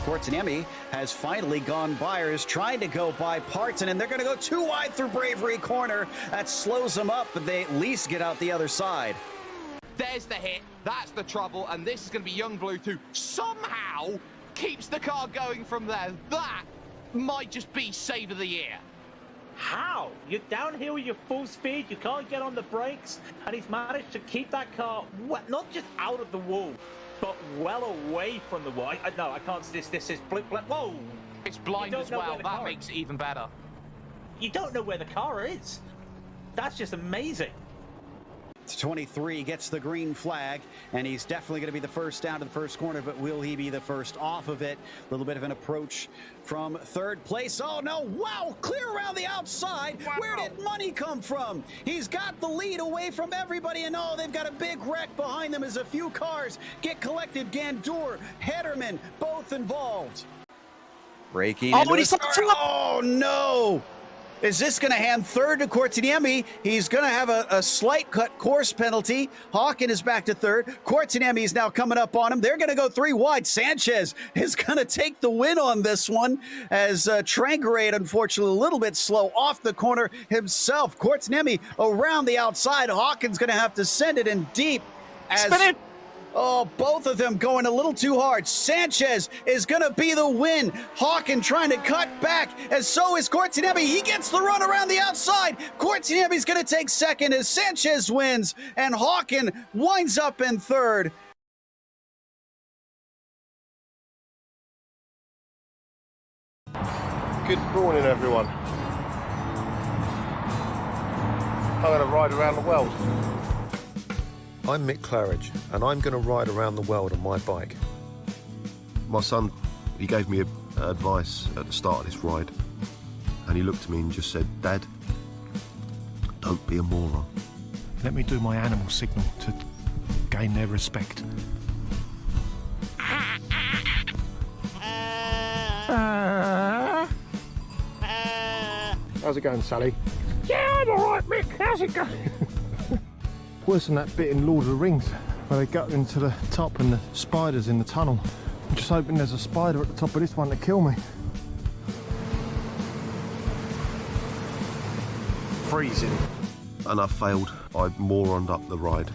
Kortaniemi has finally gone Byers, trying to go by Parton, and they're going to go too wide through Bravery Corner. That slows them up, but they at least get out the other side. There's the hit, that's the trouble, and this is going to be Youngblood who somehow keeps the car going from there. That might just be save of the year. How? You're downhill with your full speed, you can't get on the brakes, and he's managed to keep that car not just out of the wall, but well away from the wall. No, I can't see this. This is blip. Whoa! It's blind as well. That makes it even better. You don't know where the car is. That's just amazing. 23 gets the green flag, and he's definitely going to be the first down to the first corner, but will he be the first off of it? A little bit of an approach from third place. Oh, no. Wow. Clear around the outside. Wow. Where did Money come from? He's got the lead away from everybody, and oh, they've got a big wreck behind them as a few cars get collected. Gandour, Hederman, both involved. Breaking into the start. Oh, no. Is this going to hand third to Kortaniemi? He's going to have a slight cut course penalty. Hawken is back to third. Kortaniemi is now coming up on him. They're going to go three wide. Sanchez is going to take the win on this one as Trangarade, unfortunately, a little bit slow off the corner himself. Kortaniemi around the outside. Hawken's going to have to send it in deep. Spin it! Oh, both of them going a little too hard. Sanchez is going to be the win. Hawken trying to cut back, and so is Kortaniemi. He gets the run around the outside. Kortaniemi's going to take second as Sanchez wins, and Hawken winds up in third. Good morning, everyone. I'm going to ride around the world. I'm Mick Claridge, and I'm going to ride around the world on my bike. My son, he gave me advice at the start of this ride, and he looked at me and just said, "Dad, don't be a moron." Let me do my animal signal to gain their respect. How's it going, Sally? Yeah, I'm alright, Mick. How's it going? Worse than that bit in Lord of the Rings where they go into the top and the spiders in the tunnel. I'm just hoping there's a spider at the top of this one to kill me. Freezing. And I failed. I moroned up the ride.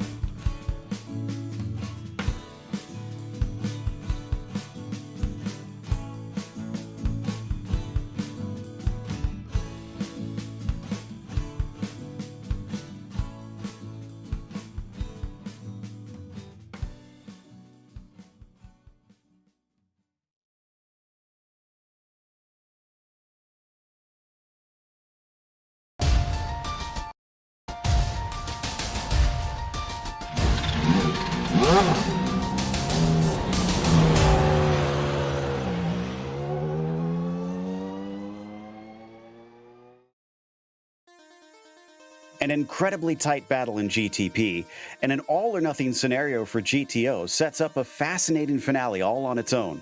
An incredibly tight battle in GTP and an all-or-nothing scenario for GTO sets up a fascinating finale all on its own.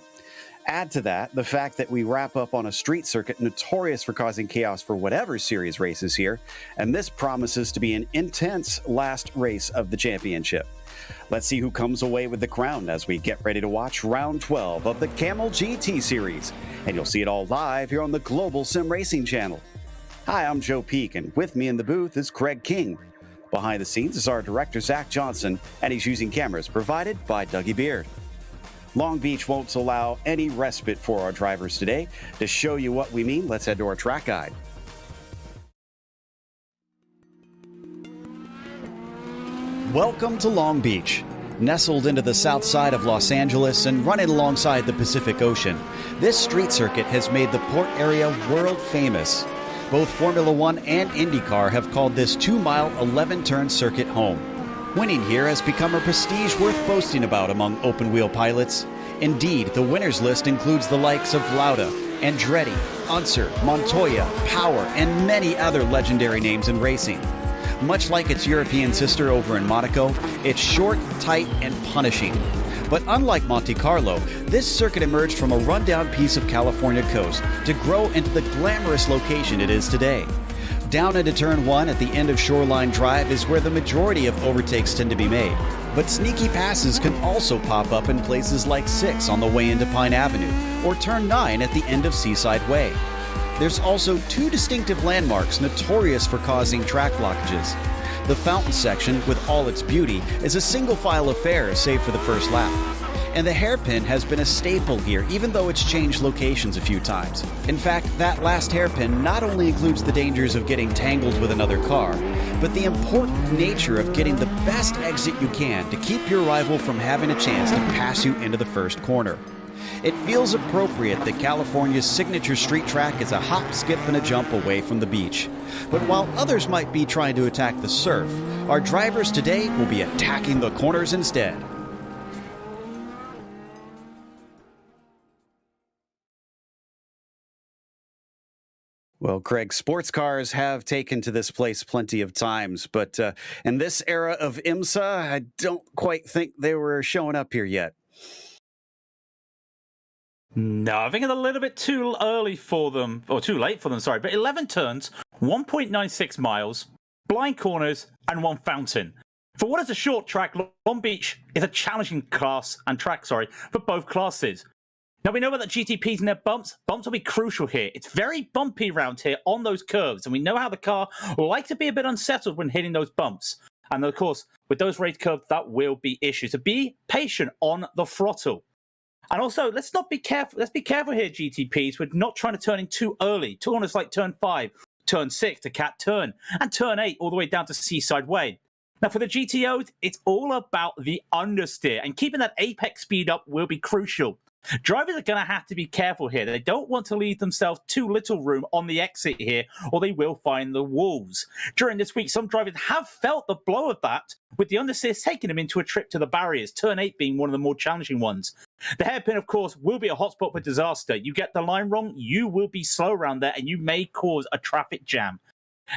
Add to that the fact that we wrap up on a street circuit notorious for causing chaos for whatever series races here, and this promises to be an intense last race of the championship. Let's see who comes away with the crown as we get ready to watch round 12 of the Camel GT series, and you'll see it all live here on the Global SimRacing Channel. Hi, I'm Joe Peak, and with me in the booth is Craig King. Behind the scenes is our director, Zach Johnson, and he's using cameras provided by Dougie Beard. Long Beach won't allow any respite for our drivers today. To show you what we mean, let's head to our track guide. Welcome to Long Beach. Nestled into the south side of Los Angeles and running alongside the Pacific Ocean, this street circuit has made the port area world famous. Both Formula One and IndyCar have called this 2-mile, 11-turn circuit home. Winning here has become a prestige worth boasting about among open-wheel pilots. Indeed, the winners list includes the likes of Lauda, Andretti, Unser, Montoya, Power, and many other legendary names in racing. Much like its European sister over in Monaco, it's short, tight, and punishing. But unlike Monte Carlo, this circuit emerged from a rundown piece of California coast to grow into the glamorous location it is today. Down into turn 1 at the end of Shoreline Drive is where the majority of overtakes tend to be made. But sneaky passes can also pop up in places like 6 on the way into Pine Avenue, or turn 9 at the end of Seaside Way. There's also 2 distinctive landmarks notorious for causing track blockages. The fountain section, with all its beauty, is a single-file affair save for the first lap. And the hairpin has been a staple here, even though it's changed locations a few times. In fact, that last hairpin not only includes the dangers of getting tangled with another car, but the important nature of getting the best exit you can to keep your rival from having a chance to pass you into the first corner. It feels appropriate that California's signature street track is a hop, skip, and a jump away from the beach. But while others might be trying to attack the surf, our drivers today will be attacking the corners instead. Well, Craig, sports cars have taken to this place plenty of times, but in this era of IMSA, I don't quite think they were showing up here yet. No, I think it's a little bit too early for them, or too late for them, sorry. But 11 turns, 1.96 miles, blind corners, and 1 fountain. For what is a short track, Long Beach is a challenging class and track, for both classes. Now, we know about the GTPs and their bumps. Bumps will be crucial here. It's very bumpy around here on those curves, and we know how the car will like to be a bit unsettled when hitting those bumps. And of course, with those raised curves, that will be issues. So be patient on the throttle. And also, let's be careful here, GTPs. We're not trying to turn in too early. Corners like turn 5, turn 6 to Cat Turn, and turn 8 all the way down to Seaside Way. Now, for the GTOs, it's all about the understeer, and keeping that apex speed up will be crucial. Drivers are going to have to be careful here. They don't want to leave themselves too little room on the exit here, or they will find the walls. During this week, some drivers have felt the blow of that, with the understeers taking them into a trip to the barriers, turn 8 being one of the more challenging ones. The hairpin, of course, will be a hotspot for disaster. You get the line wrong, you will be slow around there, and you may cause a traffic jam.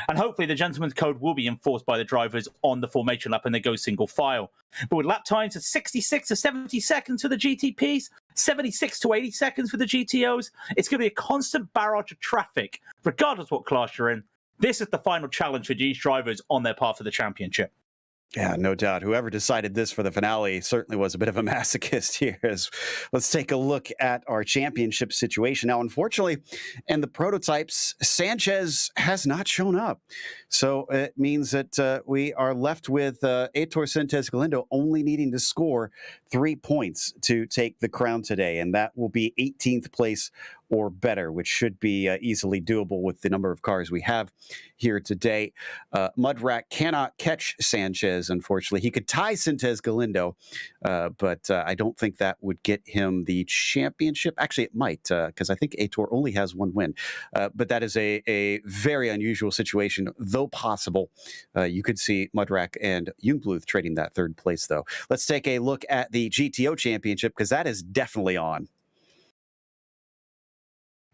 And hopefully the gentleman's code will be enforced by the drivers on the formation lap and they go single file. But with lap times of 66 to 70 seconds for the GTPs, 76 to 80 seconds for the GTOs, it's going to be a constant barrage of traffic, regardless what class you're in. This is the final challenge for these drivers on their path to the championship. Yeah, no doubt. Whoever decided this for the finale certainly was a bit of a masochist here. Let's take a look at our championship situation. Now, unfortunately, in the prototypes, Sanchez has not shown up. So it means that we are left with Heitor Sanchez Galindo only needing to score 3 points to take the crown today. And that will be 18th place or better, which should be easily doable with the number of cars we have here today. Mudrack cannot catch Sanchez, unfortunately. He could tie Sanchez Galindo, but I don't think that would get him the championship. Actually, it might, because I think Heitor only has 1 win. But that is a very unusual situation, though possible. You could see Mudrack and Jungbluth trading that 3rd place, though. Let's take a look at the GTO championship, because that is definitely on.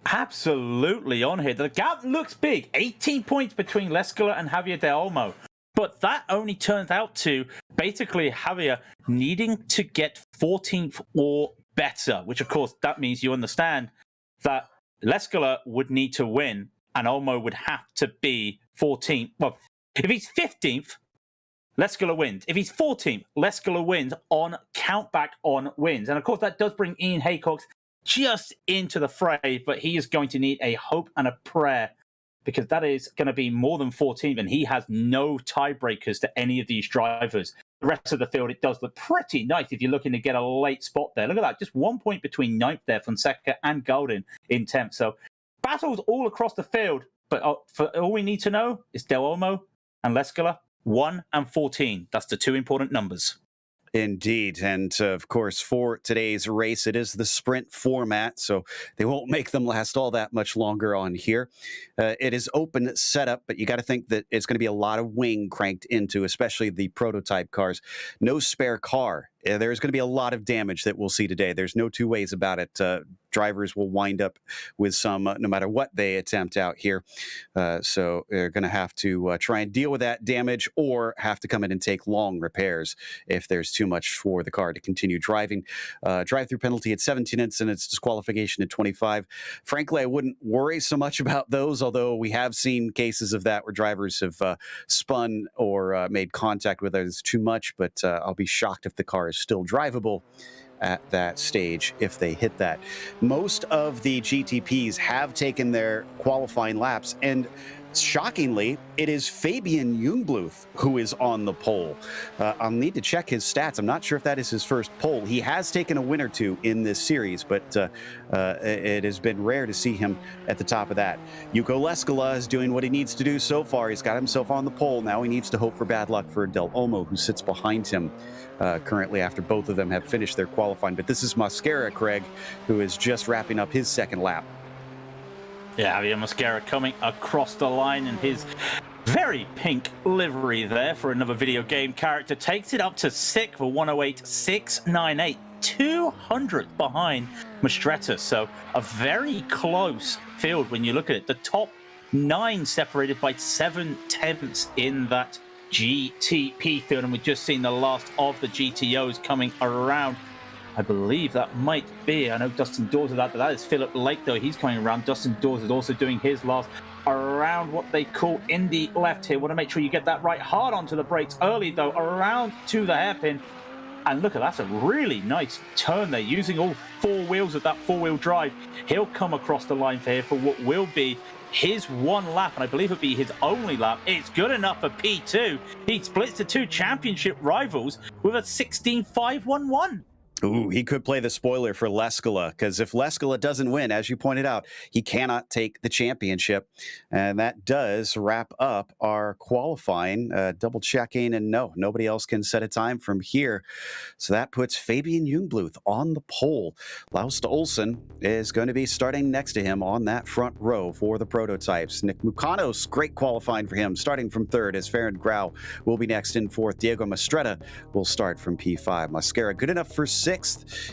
Absolutely on here. The gap looks big. 18 points between Lescala and Javier de Olmo. But that only turns out to basically Javier needing to get 14th or better, which of course that means you understand that Lescala would need to win and Olmo would have to be 14th. Well, if he's 15th, Lescala wins. If he's 14th, Lescala wins on countback on wins. And of course that does bring Ian Haycox just into the fray, but he is going to need a hope and a prayer because that is going to be more than 14th, and he has no tiebreakers to any of these drivers. The rest of the field, it does look pretty nice if you're looking to get a late spot there. Look at that, just 1 point between 9th there, Fonseca and Golden in 10th. So battles all across the field, but for all we need to know is Del Olmo and Lescala, 1 and 14. That's the 2 important numbers. Indeed. And of course, for today's race, it is the sprint format, so they won't make them last all that much longer on here. It is open setup, but you got to think that it's going to be a lot of wing cranked into, especially the prototype cars. No spare car there's going to be a lot of damage that we'll see today. There's no two ways about it. Drivers will wind up with some, no matter what they attempt out here. So they're going to have to try and deal with that damage, or have to come in and take long repairs if there's too much for the car to continue driving. Drive-through penalty at 17 incidents, disqualification at 25. Frankly, I wouldn't worry so much about those, although we have seen cases of that where drivers have spun or made contact with others too much, but I'll be shocked if the car is still drivable at that stage if they hit that. Most of the GTPs have taken their qualifying laps, and shockingly, it is Fabian Jungbluth who is on the pole. I'll need to check his stats. I'm not sure if that is his first pole. He has taken a win or two in this series, but it has been rare to see him at the top of that. Yuko Leskola is doing what he needs to do so far. He's got himself on the pole. Now he needs to hope for bad luck for Del Olmo, who sits behind him currently after both of them have finished their qualifying. But this is Mascara, Craig, who is just wrapping up his second lap. Yeah, Javier Mascara coming across the line in his very pink livery there for another video game character. Takes it up to 6th for 108.698. 200 behind Mastretta. So a very close field when you look at it. The top 9 separated by 7 tenths in that GTP field. And we've just seen the last of the GTOs coming around. I believe that might be, I know Dustin Dawes is that is Philip Lake, though. He's coming around. Dustin Dawes is also doing his last around what they call Indy left here. Want to make sure you get that right. Hard onto the brakes early, though, around to the hairpin. And look at that's a really nice turn there, using all 4 wheels of that 4-wheel drive. He'll come across the line for here for what will be his 1 lap, and I believe it'll be his only lap. It's good enough for P2. He splits the 2 championship rivals with a 16.511. Ooh, he could play the spoiler for Leskola, because if Leskola doesn't win, as you pointed out, he cannot take the championship. And that does wrap up our qualifying, double checking, and no, nobody else can set a time from here. So that puts Fabian Jungbluth on the pole. Laust Olsen is going to be starting next to him on that front row for the prototypes. Nick Mukanos, great qualifying for him, starting from 3rd, as Farron Grau will be next in 4th. Diego Mastretta will start from P5. Mascara good enough for 6th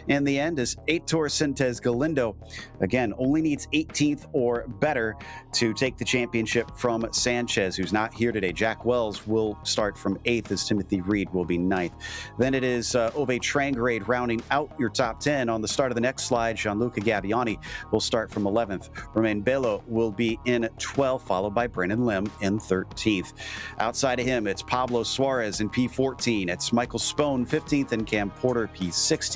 in the end, as Heitor Sentes Galindo, again, only needs 18th or better to take the championship from Sanchez, who's not here today. Jack Wells will start from 8th, as Timothy Reed will be 9th. Then it is Ove Trangrade rounding out your top 10. On the start of the next slide, Gianluca Gabbiani will start from 11th. Romain Bello will be in 12th, followed by Brennan Lim in 13th. Outside of him, it's Pablo Suarez in P14. It's Michael Spohn 15th and Cam Porter P16.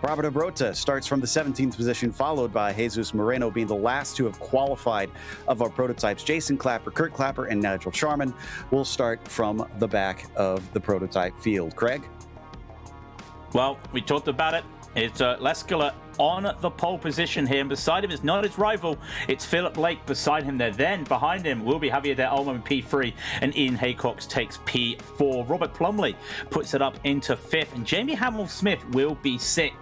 Robert Abrota starts from the 17th position, followed by Jesus Moreno being the last to have qualified of our prototypes. Jason Clapper, Kurt Clapper, and Nigel Charman will start from the back of the prototype field. Craig? Well, we talked about it. It's Leskola on the pole position here, and beside him is not his rival. It's Philip Lake beside him there. Then behind him will be Javier Del Olmo in P3, and Ian Haycox takes P4. Robert Plumley puts it up into 5th, and Jamie Hamill-Smith will be 6th.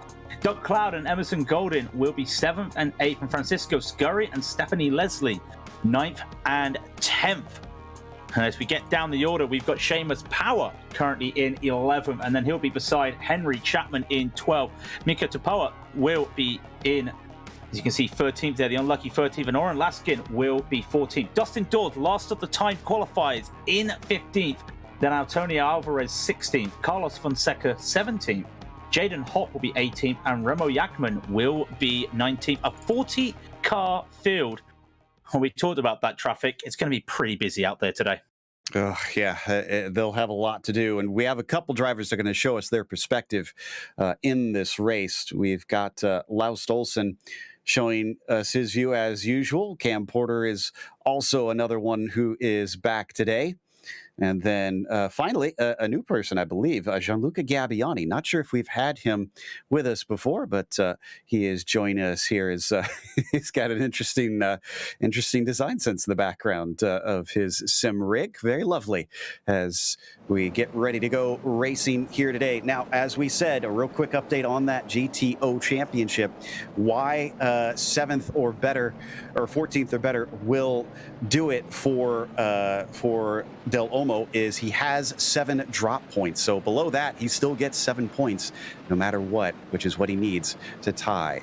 Doug Cloud and Emerson Golden will be 7th and 8th, and Francisco Scurry and Stephanie Leslie 9th and 10th. And as we get down the order, we've got Seamus Power currently in 11th, and then he'll be beside Henry Chapman in 12th. Mika Tupoa will be in, as you can see, 13th there, the unlucky 13th, and Oren Laskin will be 14th. Dustin Dawes, last of the time qualifiers, in 15th. Then Antonio Alvarez, 16th. Carlos Fonseca, 17th. Jaden Hopp will be 18th, and Remo Yakman will be 19th. A 40-car field. When we talked about that traffic, it's going to be pretty busy out there today. Yeah, they'll have a lot to do. And we have a couple drivers that are going to show us their perspective in this race. We've got Laust Olsen showing us his view as usual. Cam Porter is also another one who is back today. And then finally, a new person, I believe, Gianluca Gabbiani. Not sure if we've had him with us before, but he is joining us here. He's got an interesting design sense in the background of his sim rig. Very lovely as we get ready to go racing here today. Now, as we said, a real quick update on that GTO Championship. Why 7th or better, or 14th or better, will do it for Del Olmo Olmo is he has 7 drop points. So below that, he still gets 7 points no matter what, which is what he needs to tie.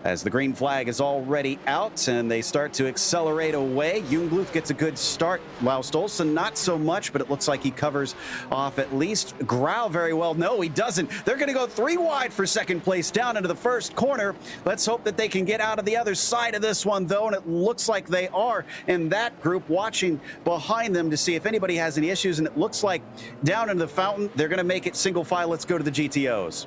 As the green flag is already out and they start to accelerate away, Jungbluth gets a good start. Laust Olsen not so much, but it looks like he covers off at least Grau very well. No, he doesn't. They're going to go 3 wide for second place down into the first corner. Let's hope that they can get out of the other side of this one, though, and it looks like they are in that group, watching behind them to see if anybody has any issues, and it looks like down into the fountain, they're going to make it single file. Let's go to the GTOs.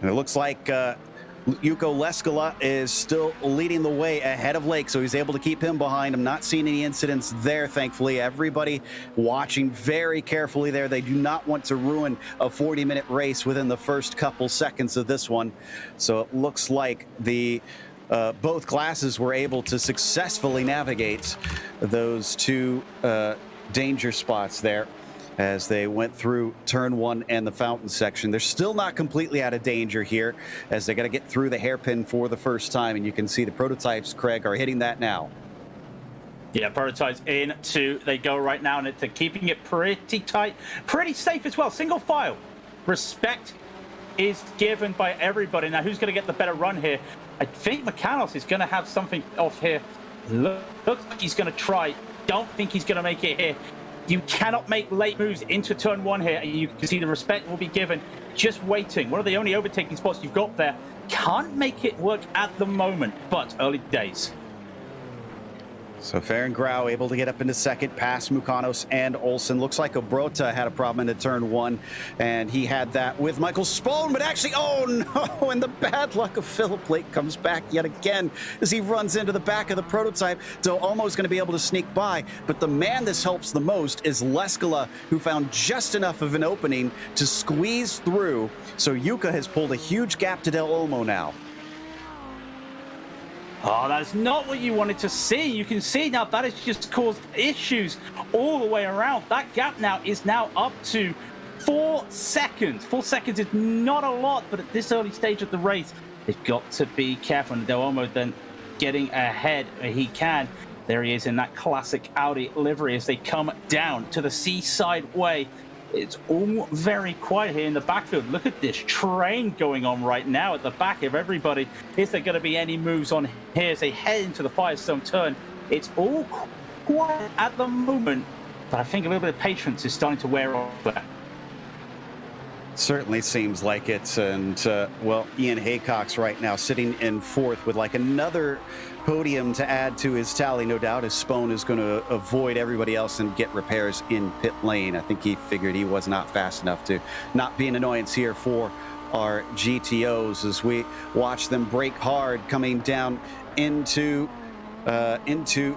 And it looks like Juko Leskala is still leading the way ahead of Lake, so he's able to keep him behind. I'm not seeing any incidents there, thankfully. Everybody watching very carefully there. They do not want to ruin a 40-minute race within the first couple seconds of this one. So it looks like the both classes were able to successfully navigate those 2 danger spots there as they went through turn 1 and the fountain section. They're still not completely out of danger here as they got to get through the hairpin for the first time, and you can see the prototypes, Craig, are hitting that now. Yeah, prototypes in 2. They go right now, and they're keeping it pretty tight, pretty safe as well. Single file. Respect is given by everybody. Now, who's going to get the better run here? I think Makanos is going to have something off here. Looks like he's going to try. Don't think he's going to make it here. You cannot make late moves into turn 1 here, and you can see the respect will be given. Just waiting. One of the only overtaking spots you've got there. Can't make it work at the moment, but early days. So Farron Grau able to get up into second, past Mukanos and Olsen. Looks like Obrota had a problem into turn 1, and he had that with Michael Spohn, but actually, oh no, and the bad luck of Philip Lake comes back yet again as he runs into the back of the prototype. So almost going to be able to sneak by, but the man this helps the most is Leskala, who found just enough of an opening to squeeze through. So Yuka has pulled a huge gap to Del Olmo now. Oh, that's not what you wanted to see. You can see now that has just caused issues all the way around. That gap now is now up to 4 seconds. 4 seconds is not a lot, but at this early stage of the race, they've got to be careful. And Del Olmo then getting ahead. He can. There he is in that classic Audi livery as they come down to the Seaside Way. It's all very quiet here in the backfield. Look at this train going on right now at the back of everybody. Is there going to be any moves on here as they head into the Firestone turn? It's all quiet at the moment, but I think a little bit of patience is starting to wear off there. Certainly seems like it. And, well, Ian Haycock's right now sitting in 4th with like another podium to add to his tally, no doubt, as Spohn is going to avoid everybody else and get repairs in pit lane. I think he figured he was not fast enough to not be an annoyance here for our GTOs as we watch them brake hard coming down into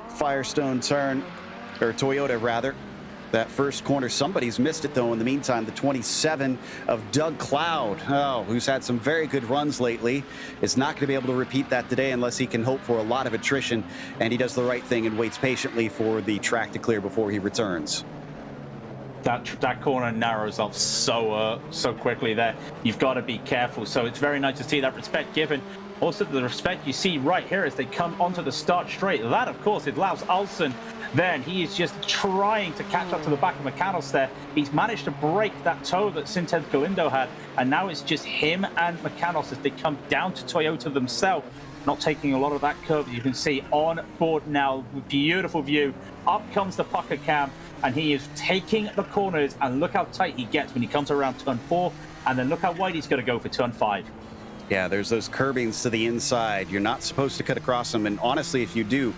Firestone turn, or Toyota rather. That first corner, somebody's missed it though in the meantime. The 27 of Doug Cloud, who's had some very good runs lately, is not going to be able to repeat that today unless he can hope for a lot of attrition, and he does the right thing and waits patiently for the track to clear before he returns. That corner narrows off so quickly there. You've got to be careful. So it's very nice to see that respect given. Also the respect you see right here as they come onto the start straight. That, of course, is Laus Olsen. Then he is just trying to catch up to the back of Makanos there. He's managed to break that toe that Sintez Galindo had, and now it's just him and Makanos as they come down to Toyota themselves, not taking a lot of that curve. You can see on board now, beautiful view. Up comes the pucker cam, and he is taking the corners, and look how tight he gets when he comes around turn 4, and then look how wide he's going to go for turn 5. Yeah, there's those curbings to the inside. You're not supposed to cut across them. And honestly, if you do,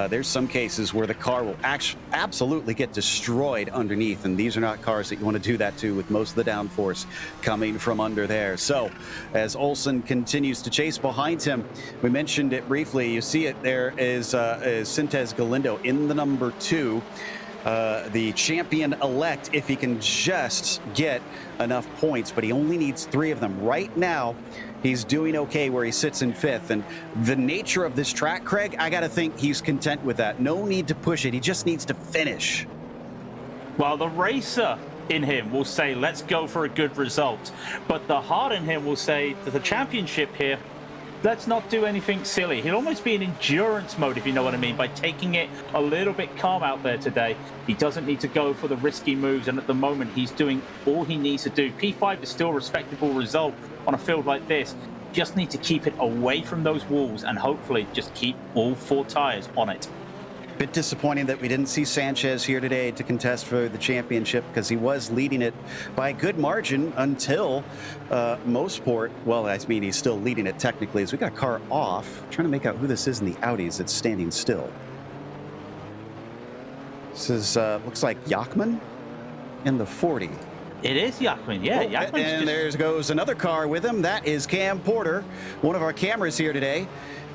there's some cases where the car will absolutely get destroyed underneath. And these are not cars that you want to do that to with most of the downforce coming from under there. So as Olsen continues to chase behind him, we mentioned it briefly. You see it there is Sintez Galindo in the number 2. The champion-elect, if he can just get enough points, but he only needs 3 of them. Right now, he's doing okay where he sits in 5th, and the nature of this track, Craig, I gotta think he's content with that. No need to push it, he just needs to finish. Well, the racer in him will say, let's go for a good result, but the heart in him will say that the championship here, let's not do anything silly. He'll almost be in endurance mode, if you know what I mean, by taking it a little bit calm out there today. He doesn't need to go for the risky moves, and at the moment, he's doing all he needs to do. P5 is still a respectable result on a field like this. Just need to keep it away from those walls and hopefully just keep all 4 tires on it. Bit disappointing that we didn't see Sanchez here today to contest for the championship, because he was leading it by a good margin until Mosport. Well, I mean, he's still leading it technically, as we got a car off. I'm trying to make out who this is in the Audis that's standing still. This is, looks like Yachman in the 40. It is Yachman, yeah. Oh, and there goes another car with him. That is Cam Porter, one of our cameras here today.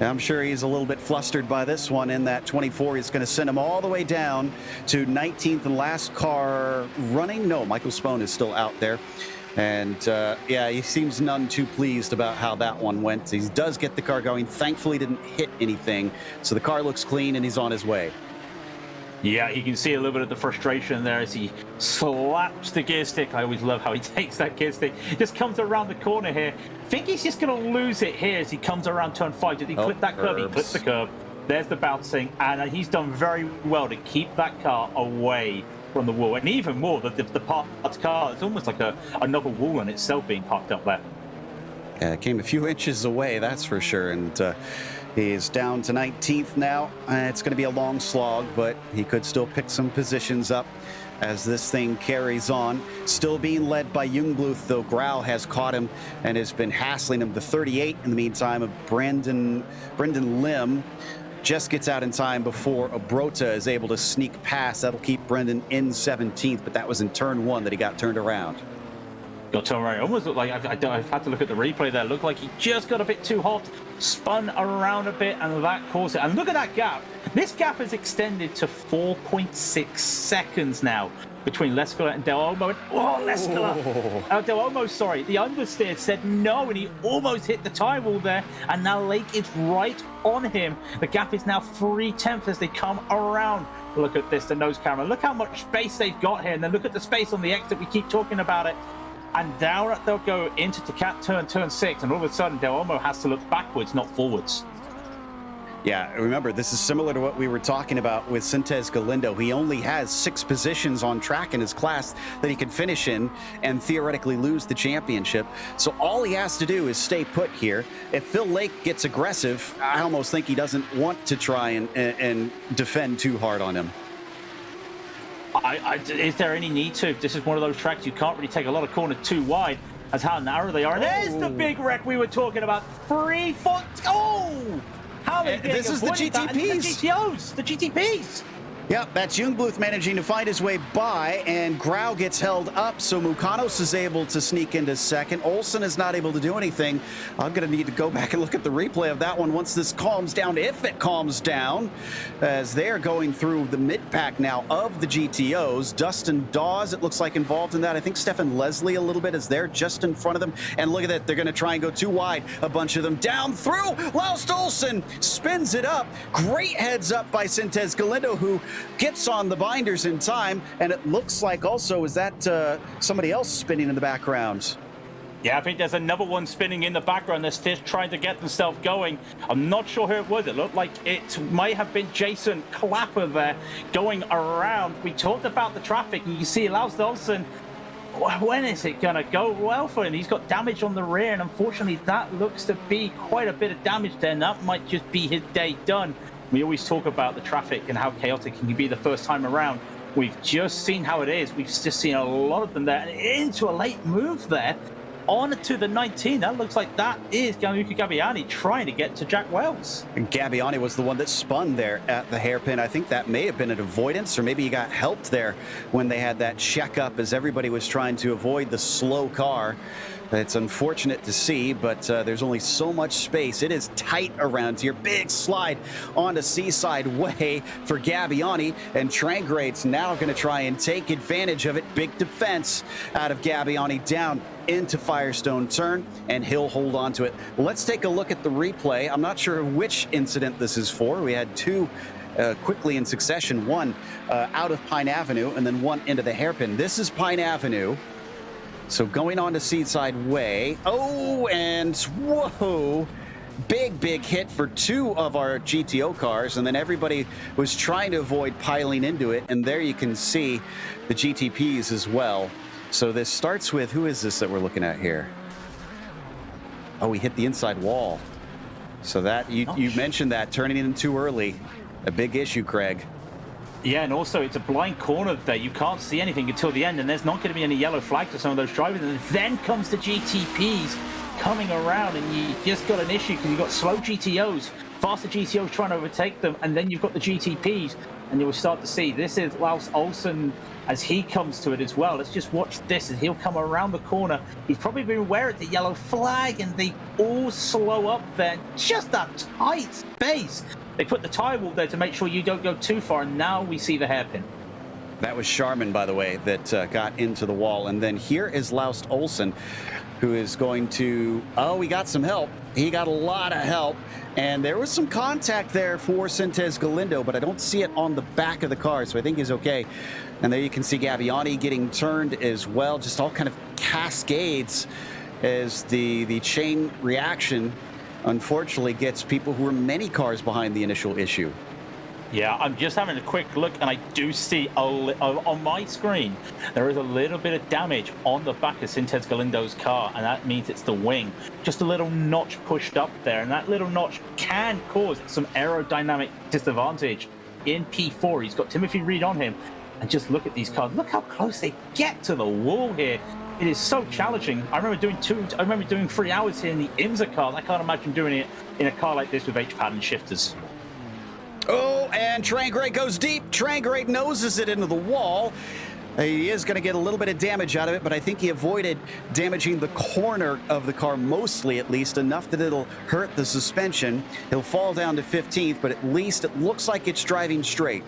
I'm sure he's a little bit flustered by this one in that 24. He's going to send him all the way down to 19th and last car running. No, Michael Spohn is still out there. And yeah, he seems none too pleased about how that one went. He does get the car going. Thankfully, didn't hit anything. So the car looks clean and he's on his way. Yeah, you can see a little bit of the frustration there as he slaps the gear stick. I always love how he takes that gear stick. Just comes around the corner here. I think he's just going to lose it here as he comes around turn 5. Did he clip that curb? He clipped the curb. There's the bouncing. And he's done very well to keep that car away from the wall. And even more, the parked car, it's almost like another wall in itself being parked up there. Yeah, it came a few inches away, that's for sure. And he's down to 19th now. It's going to be a long slog, but he could still pick some positions up as this thing carries on. Still being led by Jungbluth, though. Grau has caught him and has been hassling him. The 38 in the meantime of Brendan Lim just gets out in time before Abrota is able to sneak past. That'll keep Brendan in 17th, but that was in turn 1 that he got turned around. Got turned around. It almost looked like I've had to look at the replay there. It looked like he just got a bit too hot, spun around a bit, and that caused it. And look at that gap. This gap has extended to 4.6 seconds now between Lescala and Del Olmo. And, oh, Lescala! Del Olmo, sorry. The understeer said no, and he almost hit the tire wall there. And now Lake is right on him. The gap is now 3/10 as they come around. Look at this, the nose camera. Look how much space they've got here. And then look at the space on the exit. We keep talking about it. And down they'll go into Tacat turn 6, and all of a sudden Del Olmo has to look backwards, not forwards. Yeah, remember, this is similar to what we were talking about with Sintez Galindo. He only has 6 positions on track in his class that he can finish in and theoretically lose the championship. So all he has to do is stay put here. If Phil Lake gets aggressive, I almost think he doesn't want to try and defend too hard on him. Is there any need to? This is one of those tracks you can't really take a lot of corners too wide as how narrow they are. And there's the big wreck we were talking about. 3 foot. Oh! How they this is the GTPs. The GTPs. Yep, that's Jungbluth managing to find his way by, and Grau gets held up, so Mukanos is able to sneak into second. Olsen is not able to do anything. I'm going to need to go back and look at the replay of that one once this calms down, if it calms down, as they're going through the mid-pack now of the GTOs. Dustin Dawes, it looks like, involved in that. I think Stefan Leslie a little bit is there just in front of them. And look at that, they're going to try and go too wide. A bunch of them down through. Laust Olsen spins it up. Great heads up by Sintez Galindo, who gets on the binders in time, and it looks like also, is that somebody else spinning in the background? Yeah, I think there's another one spinning in the background that's just trying to get themselves going. I'm not sure who it was. It looked like it might have been Jason Clapper there going around. We talked about the traffic, and you see Laust Olsen. When is it going to go well for him? He's got damage on the rear, and unfortunately that looks to be quite a bit of damage there, and that might just be his day done. We always talk about the traffic and how chaotic it can be the first time around. We've just seen how it is. We've just seen a lot of them there, and into a late move there on to the 19. That looks like that is Gianluca Gabbiani trying to get to Jack Wells. And Gabbiani was the one that spun there at the hairpin. I think that may have been an avoidance, or maybe he got helped there when they had that check up as everybody was trying to avoid the slow car. It's unfortunate to see, but there's only so much space. It is tight around here. Big slide onto Seaside Way for Gabbiani, and Trangrade's now going to try and take advantage of it. Big defense out of Gabbiani down into Firestone turn, and he'll hold on to it. Let's take a look at the replay. I'm not sure which incident this is for. We had 2 quickly in succession, one out of Pine Avenue and then one into the hairpin. This is Pine Avenue. So going on to Seaside Way. Oh, and whoa, big hit for 2 of our GTO cars, and then everybody was trying to avoid piling into it, and there you can see the GTPs as well. So this starts with, who is this that we're looking at here? Oh, we hit the inside wall. So that, you mentioned that, turning it in too early. A big issue, Craig. Yeah, and also it's a blind corner there. You can't see anything until the end, and there's not going to be any yellow flags for some of those drivers. And then comes the GTPs coming around, and you just got an issue because you've got slow GTOs, faster GTOs trying to overtake them, and then you've got the GTPs, and you will start to see this is Lars Olsen as he comes to it as well. Let's just watch this as he'll come around the corner. He's probably been aware of the yellow flag, and they all slow up there. Just a tight space. They put the tire wall there to make sure you don't go too far, and now we see the hairpin. That was Sharman, by the way, that got into the wall. And then here is Lars Olsen, who is going to... Oh, he got some help. He got a lot of help. And there was some contact there for Sintez Galindo, but I don't see it on the back of the car, so I think he's okay. And there you can see Gabbiani getting turned as well. Just all kind of cascades as the chain reaction, unfortunately, gets people who are many cars behind the initial issue. Yeah, I'm just having a quick look, and I do see on my screen there is a little bit of damage on the back of Sintez Galindo's car, and that means it's the wing. Just a little notch pushed up there, and that little notch can cause some aerodynamic disadvantage in P4. He's got Timothy Reed on him, and just look at these cars. Look how close they get to the wall here. It is so challenging. I remember doing 3 hours here in the IMSA car. I can't imagine doing it in a car like this with H-pad and shifters. Oh, and Trangrate goes deep. Trangrate noses it into the wall. He is going to get a little bit of damage out of it, but I think he avoided damaging the corner of the car, mostly at least, enough that it'll hurt the suspension. He'll fall down to 15th, but at least it looks like it's driving straight.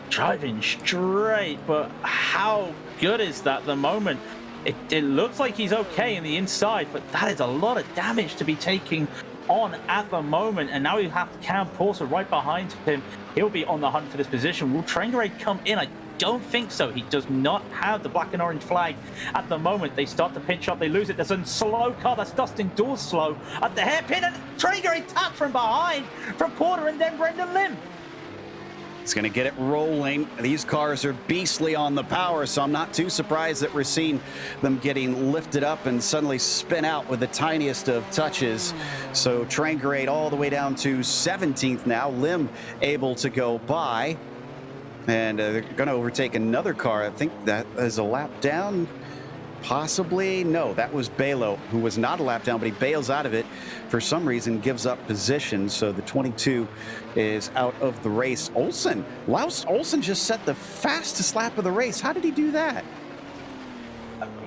Driving straight, but how good is that at the moment? It looks like he's okay in the inside, but that is a lot of damage to be taking on at the moment. And now you have Cam Porter right behind him. He'll be on the hunt for this position. Will Trangrate come in? I don't think so. He does not have the black and orange flag at the moment. They start to pinch up, they lose it. There's a slow car, that's Dustin Dawes slow at the hairpin, and Trangrate tapped from behind from Porter and then Brendan Lim. It's going to get it rolling. These cars are beastly on the power, so I'm not too surprised that we're seeing them getting lifted up and suddenly spin out with the tiniest of touches. So Trangrate all the way down to 17th now. Lim able to go by. And they're going to overtake another car. I think that is a lap down. Possibly. No, that was Balo, who was not a lap down, but he bails out of it for some reason, gives up position. So the 22 is out of the race. Olsen, Olsen just set the fastest lap of the race. How did he do that?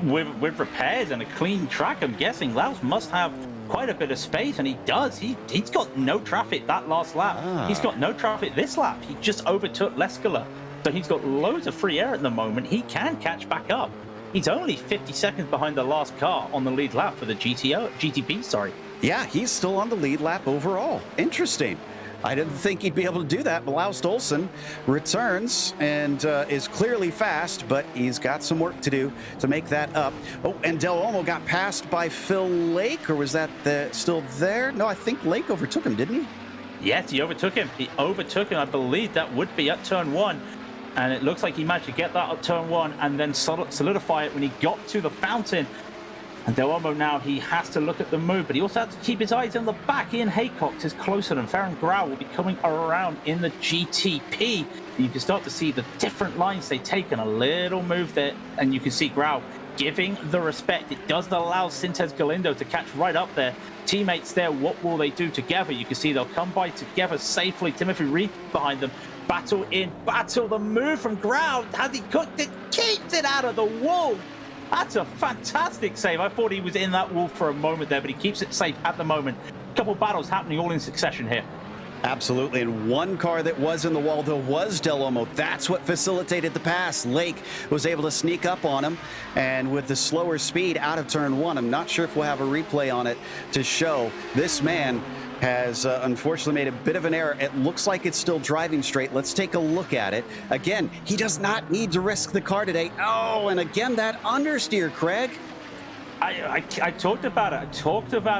With repairs and a clean track, I'm guessing Laus must have quite a bit of space, and he does. He's got no traffic that last lap. He's got no traffic this lap. He just overtook Leskala. So he's got loads of free air at the moment. He can catch back up. He's only 50 seconds behind the last car on the lead lap for the GTP, sorry. Yeah, he's still on the lead lap overall. Interesting. I didn't think he'd be able to do that, but Laust Olsen returns and is clearly fast, but he's got some work to do to make that up. Oh, and Del Olmo got passed by Phil Lake, or was that still there? No, I think Lake overtook him, didn't he? Yes, he overtook him. He overtook him. I believe that would be at turn 1. And it looks like he managed to get that at turn 1 and then solidify it when he got to the fountain. And Del Olmo now, he has to look at the move, but he also has to keep his eyes on the back. Ian Haycock is closer, and Farron Grau will be coming around in the GTP. You can start to see the different lines they take and a little move there, and you can see Grau giving the respect. It does allow Sintez Galindo to catch right up there. Teammates there, what will they do together? You can see they'll come by together safely. Timothy Reed behind them. Battle in battle. The move from Grau, has he cooked it? Keeps it out of the wall. That's a fantastic save. I thought he was in that wall for a moment there, but he keeps it safe at the moment. A couple battles happening all in succession here. Absolutely, and one car that was in the wall, though, was Del Olmo. That's what facilitated the pass. Lake was able to sneak up on him, and with the slower speed out of turn 1, I'm not sure if we'll have a replay on it to show. This man has unfortunately made a bit of an error. It looks like it's still driving straight. Let's take a look at it. Again, he does not need to risk the car today. Oh, and again, that understeer, Craig. I talked about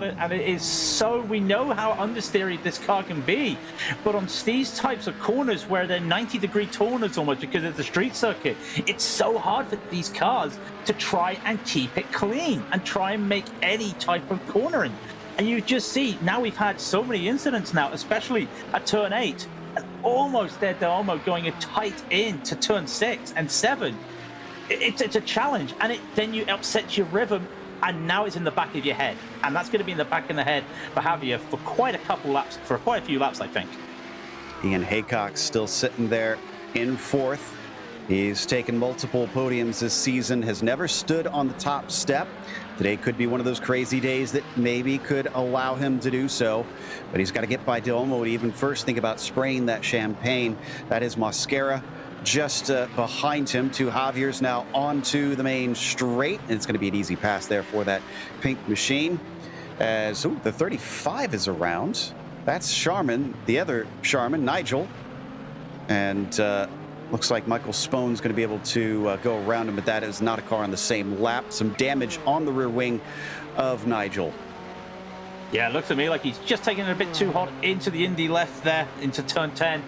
it, and it is so, we know how understeery this car can be, but on these types of corners where they're 90-degree corners almost because it's a street circuit, it's so hard for these cars to try and keep it clean and try and make any type of cornering. And you just see, now we've had so many incidents now, especially at turn 8, and almost they're almost going tight in to turn 6 and 7. It's a challenge, and then you upset your rhythm, and now it's in the back of your head, and that's going to be in the back of the head for Javier for quite a few laps, I think. Ian Haycock still sitting there in 4th. He's taken multiple podiums this season, has never stood on the top step. Today could be one of those crazy days that maybe could allow him to do so, but he's got to get by Domo to even first think about spraying that champagne. That is Mosquera just behind him. To Javier's now onto the main straight, and it's going to be an easy pass there for that pink machine. As the 35 is around. That's Sharman, the other Sharman, Nigel, and looks like Michael Spone's going to be able to go around him, but that is not a car on the same lap. Some damage on the rear wing of Nigel. Yeah, it looks to me like he's just taking it a bit too hot into the Indy left there, into turn 10.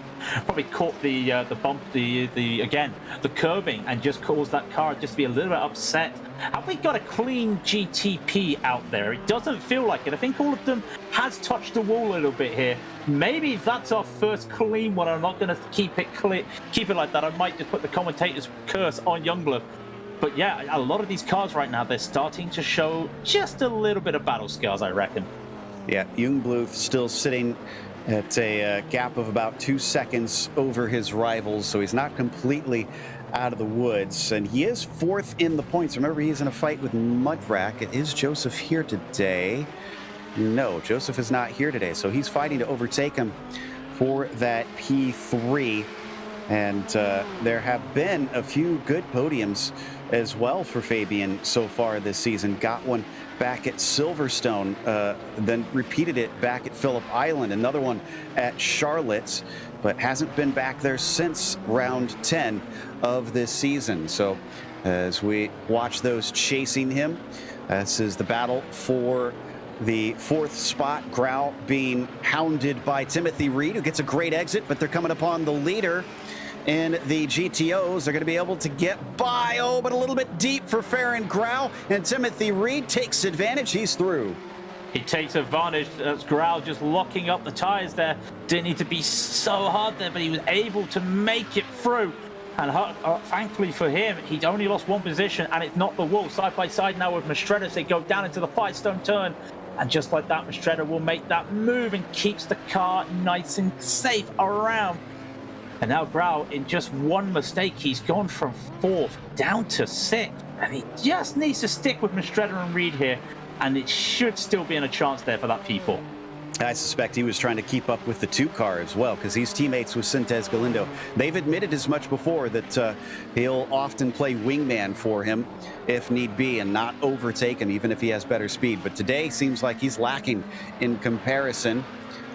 Probably caught the bump, the curbing, and just caused that car just to be a little bit upset. Have we got a clean GTP out there? It doesn't feel like it. I think all of them has touched the wall a little bit here. Maybe that's our first clean one. I'm not going to keep it like that. I might just put the commentator's curse on Youngblood. But yeah, a lot of these cars right now, they're starting to show just a little bit of battle scars, I reckon. Yeah, Youngblood still sitting at a gap of about 2 seconds over his rivals, so he's not completely out of the woods, and he is 4th in the points. Remember, he's in a fight with Mudrak. Is Joseph here today? No, Joseph is not here today, so he's fighting to overtake him for that P3. And there have been a few good podiums as well for Fabian so far this season. Got one back at Silverstone, then repeated it back at Phillip Island, another one at Charlotte, but hasn't been back there since round 10 of this season. So as we watch those chasing him, this is the battle for the 4th spot. Grau being hounded by Timothy Reed, who gets a great exit, but they're coming upon the leader in the GTOs. They're going to be able to get by. Oh, but a little bit deep for Farron Grau, and Timothy Reed takes advantage. He's through. He takes advantage. That's Grau just locking up the tires there. Didn't need to be so hard there, but he was able to make it through. And thankfully for him, he'd only lost one position, and it's not the wall. Side by side now with Mastretta. They go down into the Firestone turn. And just like that, Mastretta will make that move and keeps the car nice and safe around. And now Grau, in just one mistake, he's gone from 4th down to 6th. And he just needs to stick with Mastretta and Reed here. And it should still be in a chance there for that P4. I suspect he was trying to keep up with the 2 car as well, because he's teammates with Sintez Galindo. They've admitted as much before that he'll often play wingman for him if need be and not overtake him, even if he has better speed. But today seems like he's lacking in comparison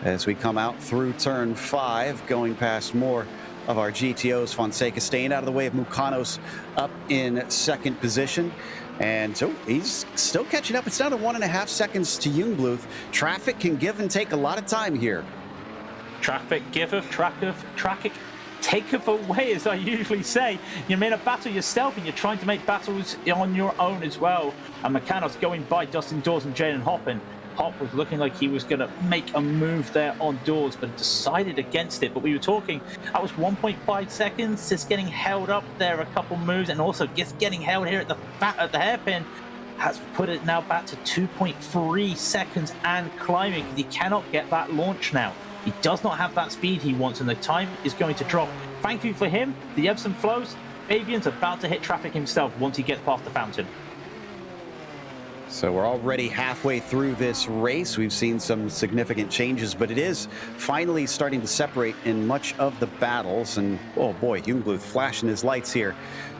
as we come out through turn 5, going past more of our GTOs. Fonseca staying out of the way of Mucanos up in 2nd position. And so he's still catching up. It's down to 1.5 seconds to Youngblood. Traffic can give and take a lot of time here. Traffic giveth, traffic taketh away, as I usually say. You're in a battle yourself, and you're trying to make battles on your own as well. And Mechanos going by Dustin Dawes and Jaden Hoppin. Hop was looking like he was going to make a move there on Dawes, but decided against it. But we were talking, that was 1.5 seconds, just getting held up there a couple moves, and also just getting held here at the hairpin has put it now back to 2.3 seconds and climbing, because he cannot get that launch now. He does not have that speed he wants, and the time is going to drop. Thank you for him. The ebbs and flows. Fabian's about to hit traffic himself once he gets past the fountain. So we're already halfway through this race. We've seen some significant changes, but it is finally starting to separate in much of the battles. And oh boy, Youngblood flashing his lights here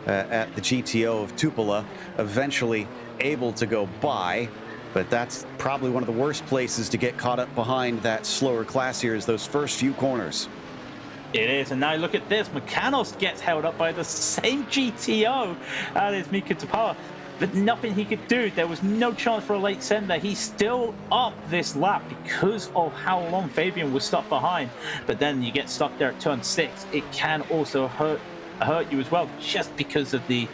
at the GTO of Tupelo, eventually able to go by. But that's probably one of the worst places to get caught up behind that slower class here, is those first few corners. It is, and now look at this. Mechanos gets held up by the same GTO. That is Mika Tapawa. but nothing he could do. There was no chance for a late send there. He's still up this lap because of how long Fabian was stuck behind. But then you get stuck there at turn 6. It can also hurt you as well, just because of the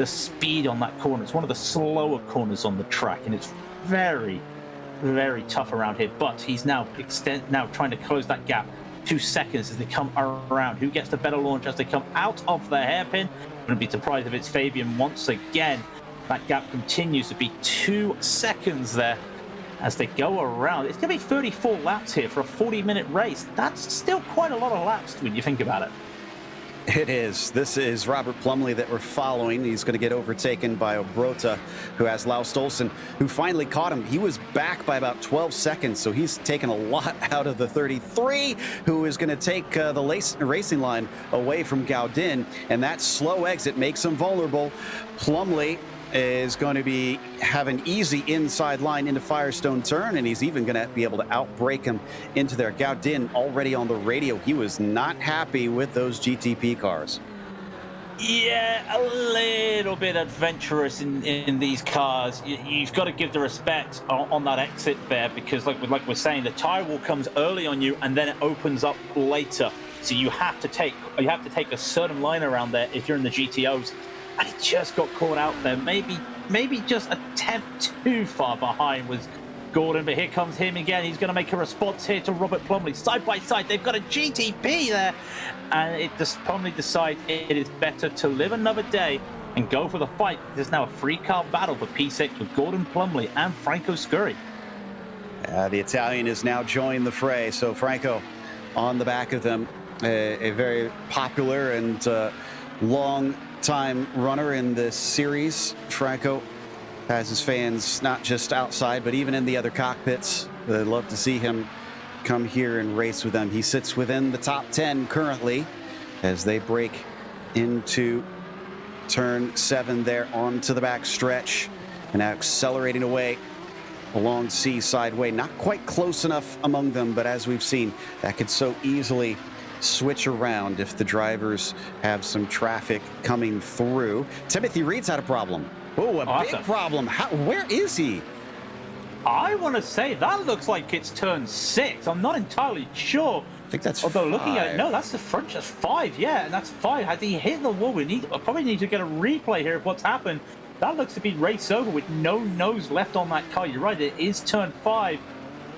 speed on that corner. It's one of the slower corners on the track, and it's very, very tough around here. But he's now trying to close that gap. 2 seconds as they come around. Who gets the better launch as they come out of the hairpin? Wouldn't be surprised if it's Fabian once again. That gap continues to be 2 seconds there as they go around. It's going to be 34 laps here for a 40-minute race. That's still quite a lot of laps when you think about it. It is. This is Robert Plumley that we're following. He's going to get overtaken by Obrota, who has Laus Stolsen, who finally caught him. He was back by about 12 seconds, so he's taken a lot out of the 33, who is going to take the racing line away from Gaudin, and that slow exit makes him vulnerable. Plumley is going to have an easy inside line into Firestone turn, and he's even going to be able to outbrake him into there. Gaudin already on the radio. He was not happy with those GTP cars. Yeah, a little bit adventurous in these cars. You've got to give the respect on that exit there, because like we're saying, the tire wall comes early on you and then it opens up later. So you have to take a certain line around there if you're in the GTOs. And he just got caught out there. Maybe just a tenth too far behind was Gordon, but here comes him again. He's going to make a response here to Robert Plumley. Side by side, they've got a GTP there. And Plumley decides it is better to live another day and go for the fight. There's now a free-car battle for P6 with Gordon Plumley and Franco Scurri. The Italian has now joined the fray. So Franco on the back of them, a very popular and long-time runner in this series. Franco has his fans not just outside, but even in the other cockpits. They'd love to see him come here and race with them. He sits within the top 10 currently as they break into turn 7 there onto the back stretch, and now accelerating away along Seaside Way. Not quite close enough among them, but as we've seen, that could so easily switch around if the drivers have some traffic coming through. Timothy Reed's had a problem. Oh, a big problem. Where is he? I want to say that looks like it's turn 6. I'm not entirely sure. I think that's Although 5. looking at it, no, that's the front. That's 5, yeah, and that's 5. Had he hit the wall, I probably need to get a replay here of what's happened. That looks to be race over with no nose left on that car. You're right, it is turn 5.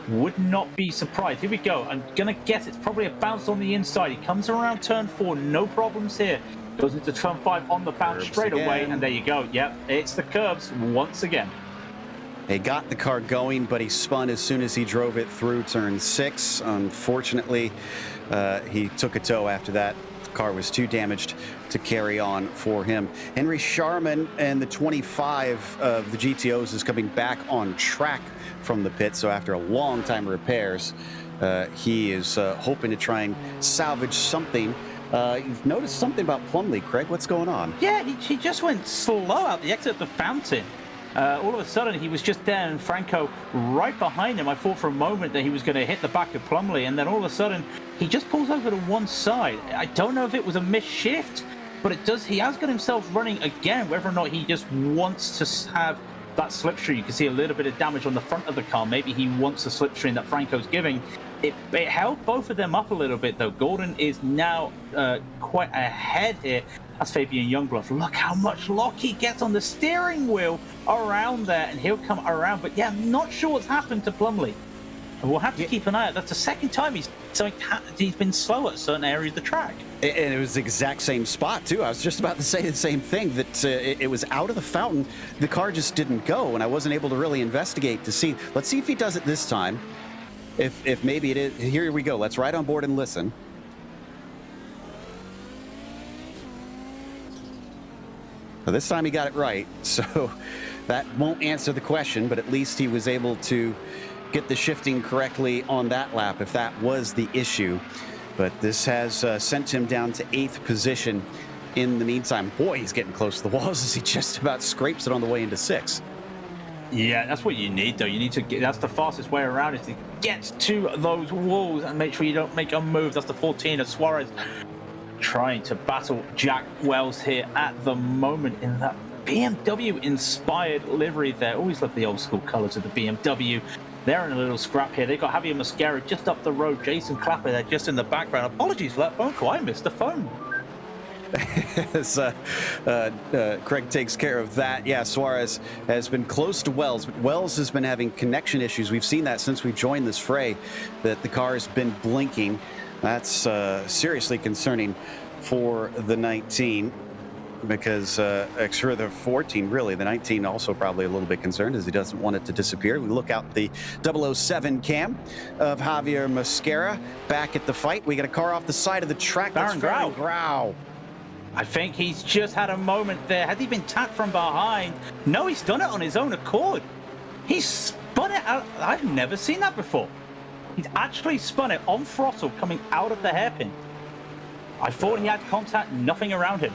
Would not be surprised. Here we go. I'm going to guess it's probably a bounce on the inside. He comes around turn 4, no problems here. Goes into turn 5 on the bounce straight away, and there you go. Yep, it's the curbs once again. He got the car going, but he spun as soon as he drove it through turn 6. Unfortunately, he took a tow after that. The car was too damaged to carry on for him. Henry Sharman and the 25 of the GTOs is coming back on track from the pit. So after a long time of repairs, he is hoping to try and salvage something. You've noticed something about Plumley, Craig. What's going on? Yeah, he just went slow out the exit of the fountain. All of a sudden, he was just there, and Franco right behind him. I thought for a moment that he was going to hit the back of Plumley, and then all of a sudden, he just pulls over to one side. I don't know if it was a missed shift, but he has got himself running again. Whether or not he just wants to have that slipstream, you can see a little bit of damage on the front of the car. Maybe he wants the slipstream that Franco's giving. It held both of them up a little bit, though. Gordon is now quite ahead here. That's Fabian Youngblood. Look how much lock he gets on the steering wheel around there, and he'll come around. But yeah, I'm not sure what's happened to Plumley. And we'll have to keep an eye out. That's the second time he's been slow at certain areas of the track. And it was the exact same spot, too. I was just about to say the same thing, that it was out of the fountain. The car just didn't go, and I wasn't able to really investigate to see. Let's see if he does it this time. If maybe it is. Here we go. Let's ride on board and listen. Well, this time he got it right, so that won't answer the question, but at least he was able to get the shifting correctly on that lap, if that was the issue. But this has sent him down to 8th position in the meantime. Boy, he's getting close to the walls as he just about scrapes it on the way into 6th. Yeah, that's what you need, though. You need to that's the fastest way around, is to get to those walls and make sure you don't make a move. That's the 14 of Suarez trying to battle Jack Wells here at the moment in that BMW-inspired livery there. Always love the old school colours of the BMW. They're in a little scrap here. They've got Javier Mosquera just up the road. Jason Clapper there just in the background. Apologies for that phone call. I missed the phone. As Craig takes care of that. Yeah, Suarez has been close to Wells, but Wells has been having connection issues. We've seen that since we joined this fray, that the car has been blinking. That's seriously concerning for the 19, because for the 14, really. The 19 also probably a little bit concerned, as he doesn't want it to disappear. We look out the 007 cam of Javier Mosquera back at the fight. We got a car off the side of the track. Baron Grau. I think he's just had a moment there. Had he been tapped from behind? No, he's done it on his own accord. He's spun it out. I've never seen that before. He's actually spun it on throttle coming out of the hairpin. I thought he had contact, nothing around him.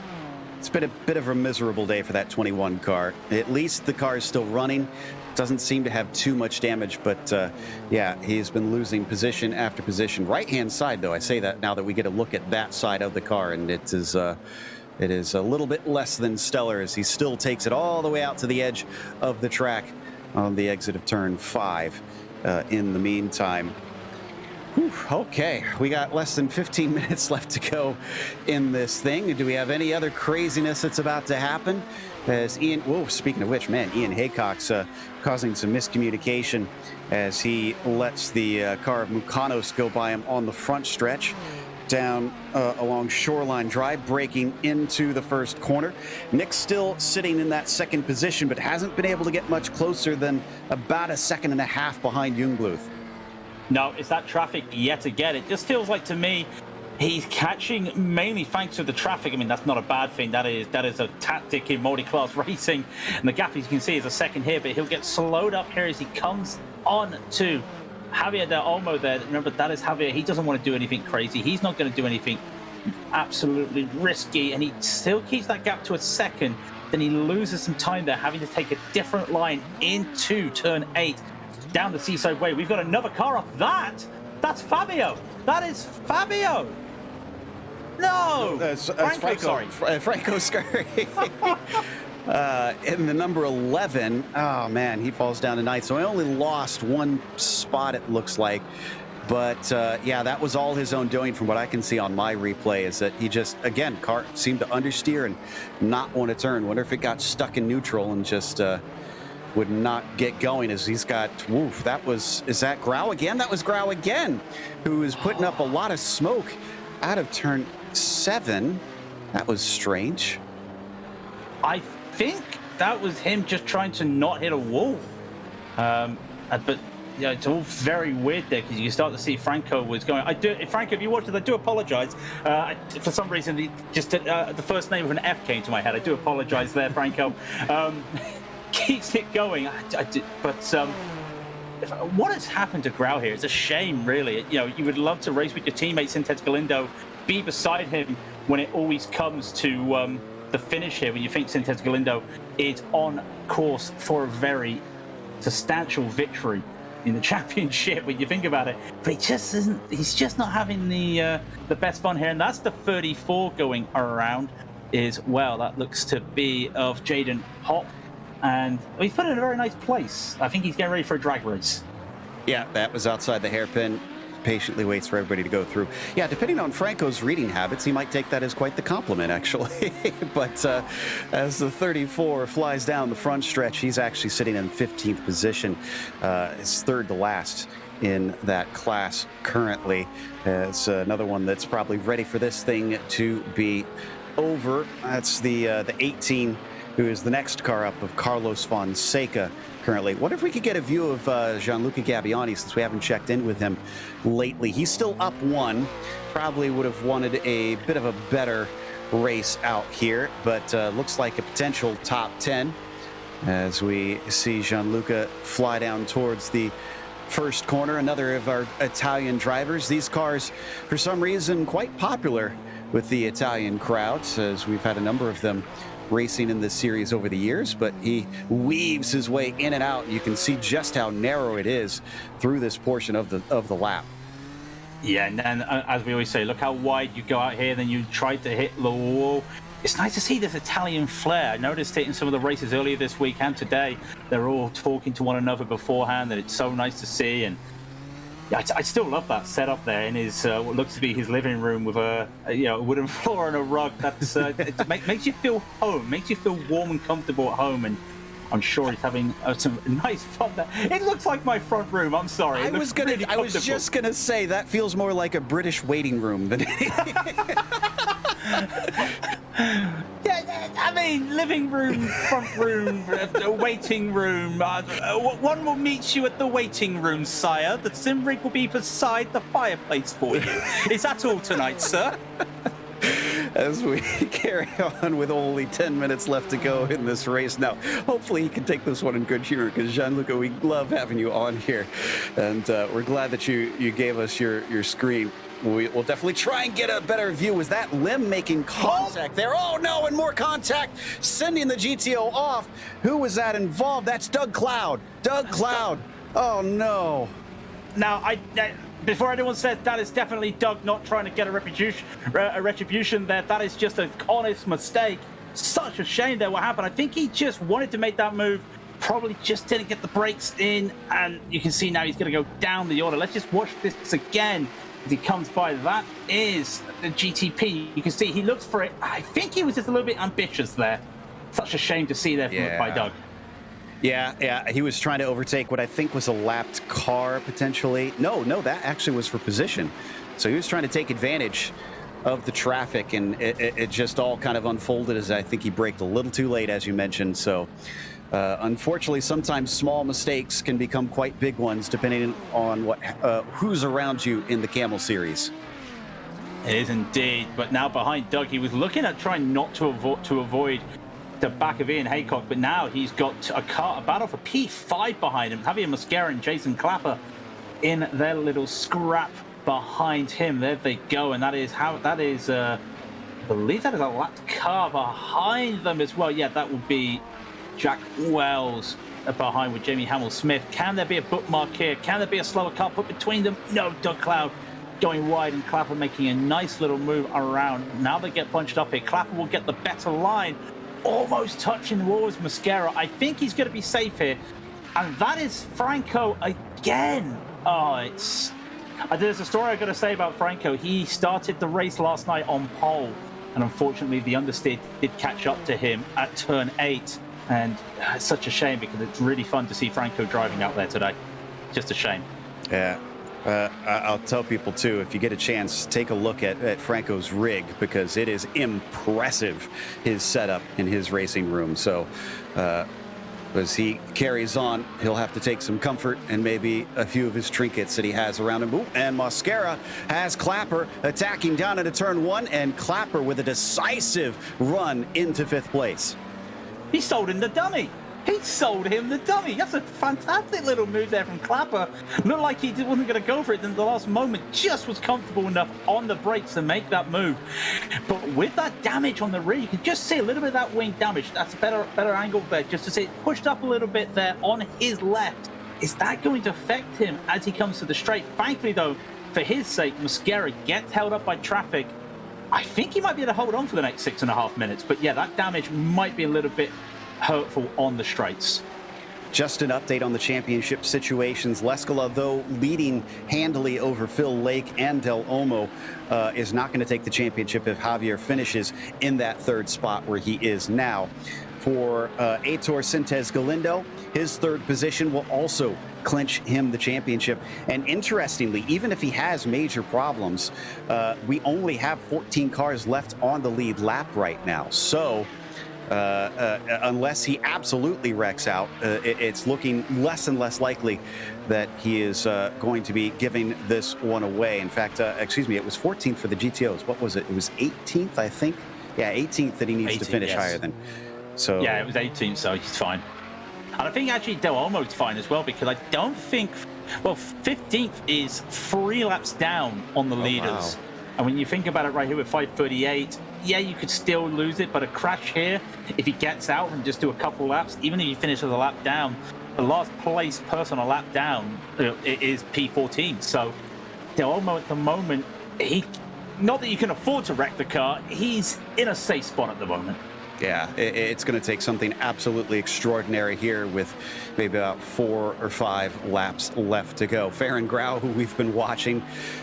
It's been a bit of a miserable day for that 21 car. At least the car is still running. Doesn't seem to have too much damage, but yeah, he's been losing position after position. Right-hand side, though, I say that now that we get a look at that side of the car, and it is a little bit less than stellar, as he still takes it all the way out to the edge of the track on the exit of turn 5 in the meantime. Whew, okay, we got less than 15 minutes left to go in this thing. Do we have any other craziness that's about to happen? As Ian, whoa, speaking of which, man, Ian Haycock's causing some miscommunication as he lets the car of Mukanos go by him on the front stretch down along Shoreline Drive, breaking into the first corner. Nick's still sitting in that second position, but hasn't been able to get much closer than about a second and a half behind Jungbluth. No, it's that traffic yet again. It just feels like to me he's catching mainly thanks to the traffic. I mean, that's not a bad thing. That is a tactic in multi-class racing. And the gap, as you can see, is a second here, but he'll get slowed up here as he comes on to Javier Del Olmo there. Remember, that is Javier. He doesn't want to do anything crazy. He's not going to do anything absolutely risky, and he still keeps that gap to a second. Then he loses some time there, having to take a different line into turn 8. Down the Seaside Way. We've got another car off that. That's Fabio. That is Fabio. No. That's Franco, sorry. Franco Scurry. In the number 11. Oh, man, he falls down tonight. So he only lost one spot, it looks like. But, yeah, that was all his own doing from what I can see on my replay, is that he just, again, car seemed to understeer and not want to turn. Wonder if it got stuck in neutral and just would not get going, as he's got, woof, is that Grau again? That was Grau again, who is putting up a lot of smoke out of turn 7. That was strange. I think that was him just trying to not hit a wall. But yeah, it's all very weird there, because you start to see Franco was going. Franco, if you watched it, I do apologize. For some reason, the first name of an F came to my head. I do apologize there, Franco. Keeps it going. What has happened to Grau here? It's a shame, really. You know, you would love to race with your teammate Sintes Galindo, be beside him when it always comes to the finish here, when you think Sintes Galindo is on course for a very substantial victory in the championship, when you think about it. But he just isn't. He's just not having the best fun here, and that's the 34 going around as well. That looks to be of Jaden Hop. And he's put it in a very nice place. I think he's getting ready for a drag race. Yeah, that was outside the hairpin. Patiently waits for everybody to go through. Yeah, depending on Franco's reading habits, he might take that as quite the compliment, actually. But as the 34 flies down the front stretch, he's actually sitting in 15th position. It's third to last in that class currently. It's another one that's probably ready for this thing to be over. That's the 18, who is the next car up, of Carlos Fonseca currently. What if we could get a view of Gianluca Gabbiani, since we haven't checked in with him lately? He's still up 1. Probably would have wanted a bit of a better race out here, but looks like a potential top 10 as we see Gianluca fly down towards the first corner. Another of our Italian drivers. These cars, for some reason, quite popular with the Italian crowds, as we've had a number of them racing in this series over the years, but he weaves his way in and out. You can see just how narrow it is through this portion of the lap. Yeah, and as we always say, look how wide you go out here, then you try to hit the wall. it's nice to see this Italian flair. I noticed it in some of the races earlier this week and today. They're all talking to one another beforehand, and it's so nice to see. And yeah, I still love that setup there in his what looks to be his living room with a wooden floor and a rug. That's it makes you feel home, makes you feel warm and comfortable at home. And I'm sure he's having some nice fun there. It looks like my front room. I'm sorry. I was just gonna say that feels more like a British waiting room than anything. Yeah, I mean, living room, front room, waiting room. One will meet you at the waiting room, sire. The sim rig will be beside the fireplace for you. Is that all tonight, sir? As we carry on with only 10 minutes left to go in this race. Now, hopefully he can take this one in good humor, because Gianluca, we love having you on here. And we're glad that you gave us your screen. We'll definitely try and get a better view. Was that limb making contact there? Oh, no, and more contact, sending the GTO off. Who was that involved? That's Doug Cloud. Doug Cloud. Oh, no. Now, before anyone says that is definitely Doug not trying to get a retribution there. That is just an honest mistake. Such a shame that what happened. I think he just wanted to make that move. Probably just didn't get the brakes in. And you can see now he's going to go down the order. Let's just watch this again as he comes by. That is the GTP. You can see he looks for it. I think he was just a little bit ambitious there. Such a shame to see there by Doug. Yeah, he was trying to overtake what I think was a lapped car, potentially. No, that actually was for position. So he was trying to take advantage of the traffic, and it just all kind of unfolded as I think he braked a little too late, as you mentioned. So unfortunately, sometimes small mistakes can become quite big ones, depending on who's around you in the Camel Series. It is indeed, but now behind Doug, he was looking at trying not to avoid the back of Ian Haycock, but now he's got a battle for P5 behind him. Javier Mosquera and Jason Clapper in their little scrap behind him. There they go, and I believe that is a lapped car behind them as well. Yeah, that would be Jack Wells behind with Jamie Hamill-Smith. Can there be a bookmark here? Can there be a slower car put between them? No, Doug Cloud going wide and Clapper making a nice little move around. Now they get bunched up here. Clapper will get the better line. Almost touching the wall with Mosquera. I think he's going to be safe here. And that is Franco again. Oh, there's a story I've got to say about Franco. He started the race last night on pole, and unfortunately the understeer did catch up to him at turn 8. And it's such a shame, because it's really fun to see Franco driving out there today. Just a shame. Yeah. I'll tell people, too, if you get a chance, take a look at Franco's rig, because it is impressive, his setup in his racing room. So as he carries on, he'll have to take some comfort and maybe a few of his trinkets that he has around him. Ooh, and Mosquera has Clapper attacking down into turn 1, and Clapper with a decisive run into 5th place. He sold him the dummy. He sold him the dummy. That's a fantastic little move there from Clapper. Looked like he wasn't going to go for it in the last moment. Just was comfortable enough on the brakes to make that move. But with that damage on the rear, you can just see a little bit of that wing damage. That's a better angle there, just to see it pushed up a little bit there on his left. Is that going to affect him as he comes to the straight? Thankfully, though, for his sake, Mosquera gets held up by traffic. I think he might be able to hold on for the next 6.5 minutes. But yeah, that damage might be a little bit hurtful on the straights. Just an update on the championship situations. Lescala, though, leading handily over Phil Lake and Del Olmo, is not going to take the championship if Javier finishes in that 3rd spot where he is now. For Aitor Sintez Galindo, his 3rd position will also clinch him the championship. And interestingly, even if he has major problems, we only have 14 cars left on the lead lap right now. So unless he absolutely wrecks out, it's looking less and less likely that he is going to be giving this one away. In fact, excuse me, it was 14th for the GTOs. What was it? It was 18th, I think. Yeah, 18th that he needs to finish higher than. So yeah, it was 18th, so he's fine. And I think actually Del Olmo's fine as well, because I don't think, well, 15th is 3 laps down on the leaders. Wow. And when you think about it right here with 5:38, yeah, you could still lose it, but a crash here, if he gets out and just do a couple laps, even if he finishes a lap down, the last place person a lap down it is P14. So Del Olmo at the moment, not that you can afford to wreck the car, he's in a safe spot at the moment. Yeah, it's going to take something absolutely extraordinary here with maybe about 4 or 5 laps left to go. Farron Grau, who we've been watching,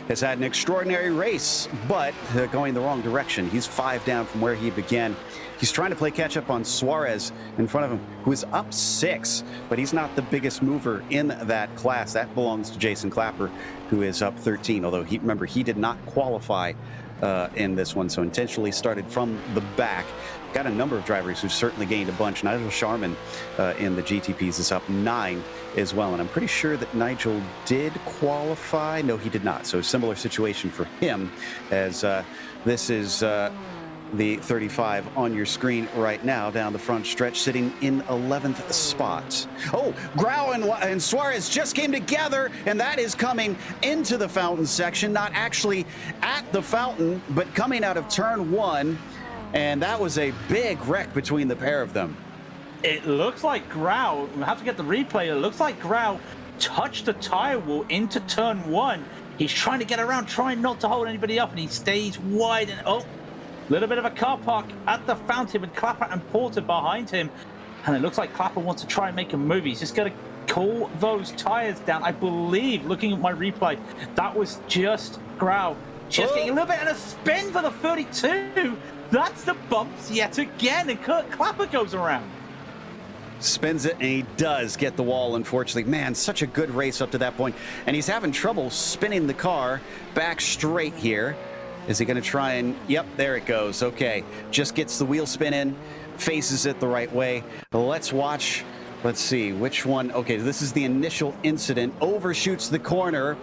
has had an extraordinary race, but going the wrong direction. He's 5 down from where he began. He's trying to play catch up on Suarez in front of him, who is up 6, but he's not the biggest mover in that class. That belongs to Jason Clapper, who is up 13, although remember, he did not qualify in this one, so intentionally started from the back. Got a number of drivers who certainly gained a bunch. Nigel Sharman in the GTPs is up 9 as well, and I'm pretty sure that Nigel did qualify. No, he did not, so a similar situation for him, as this is the 35 on your screen right now down the front stretch, sitting in 11th spot. Oh, Grau and Suarez just came together, and that is coming into the fountain section, not actually at the fountain, but coming out of turn 1, and that was a big wreck between the pair of them. It looks like Grau, we'll have to get the replay, it looks like Grau touched the tire wall into turn 1. He's trying to get around, trying not to hold anybody up, and he stays wide, and oh, little bit of a car park at the fountain with Clapper and Porter behind him. And it looks like Clapper wants to try and make a move. He's just going to cool those tires down. I believe, looking at my replay, that was just Grau just getting a little bit of a spin for the 32. That's the bumps yet again. And Kurt Clapper goes around. Spins it, and he does get the wall, unfortunately. Man, such a good race up to that point. And he's having trouble spinning the car back straight here. Is he going to try and... Yep, there it goes. Okay, just gets the wheel spin in, faces it the right way. Let's watch. Let's see, which one... Okay, this is the initial incident. Overshoots the corner,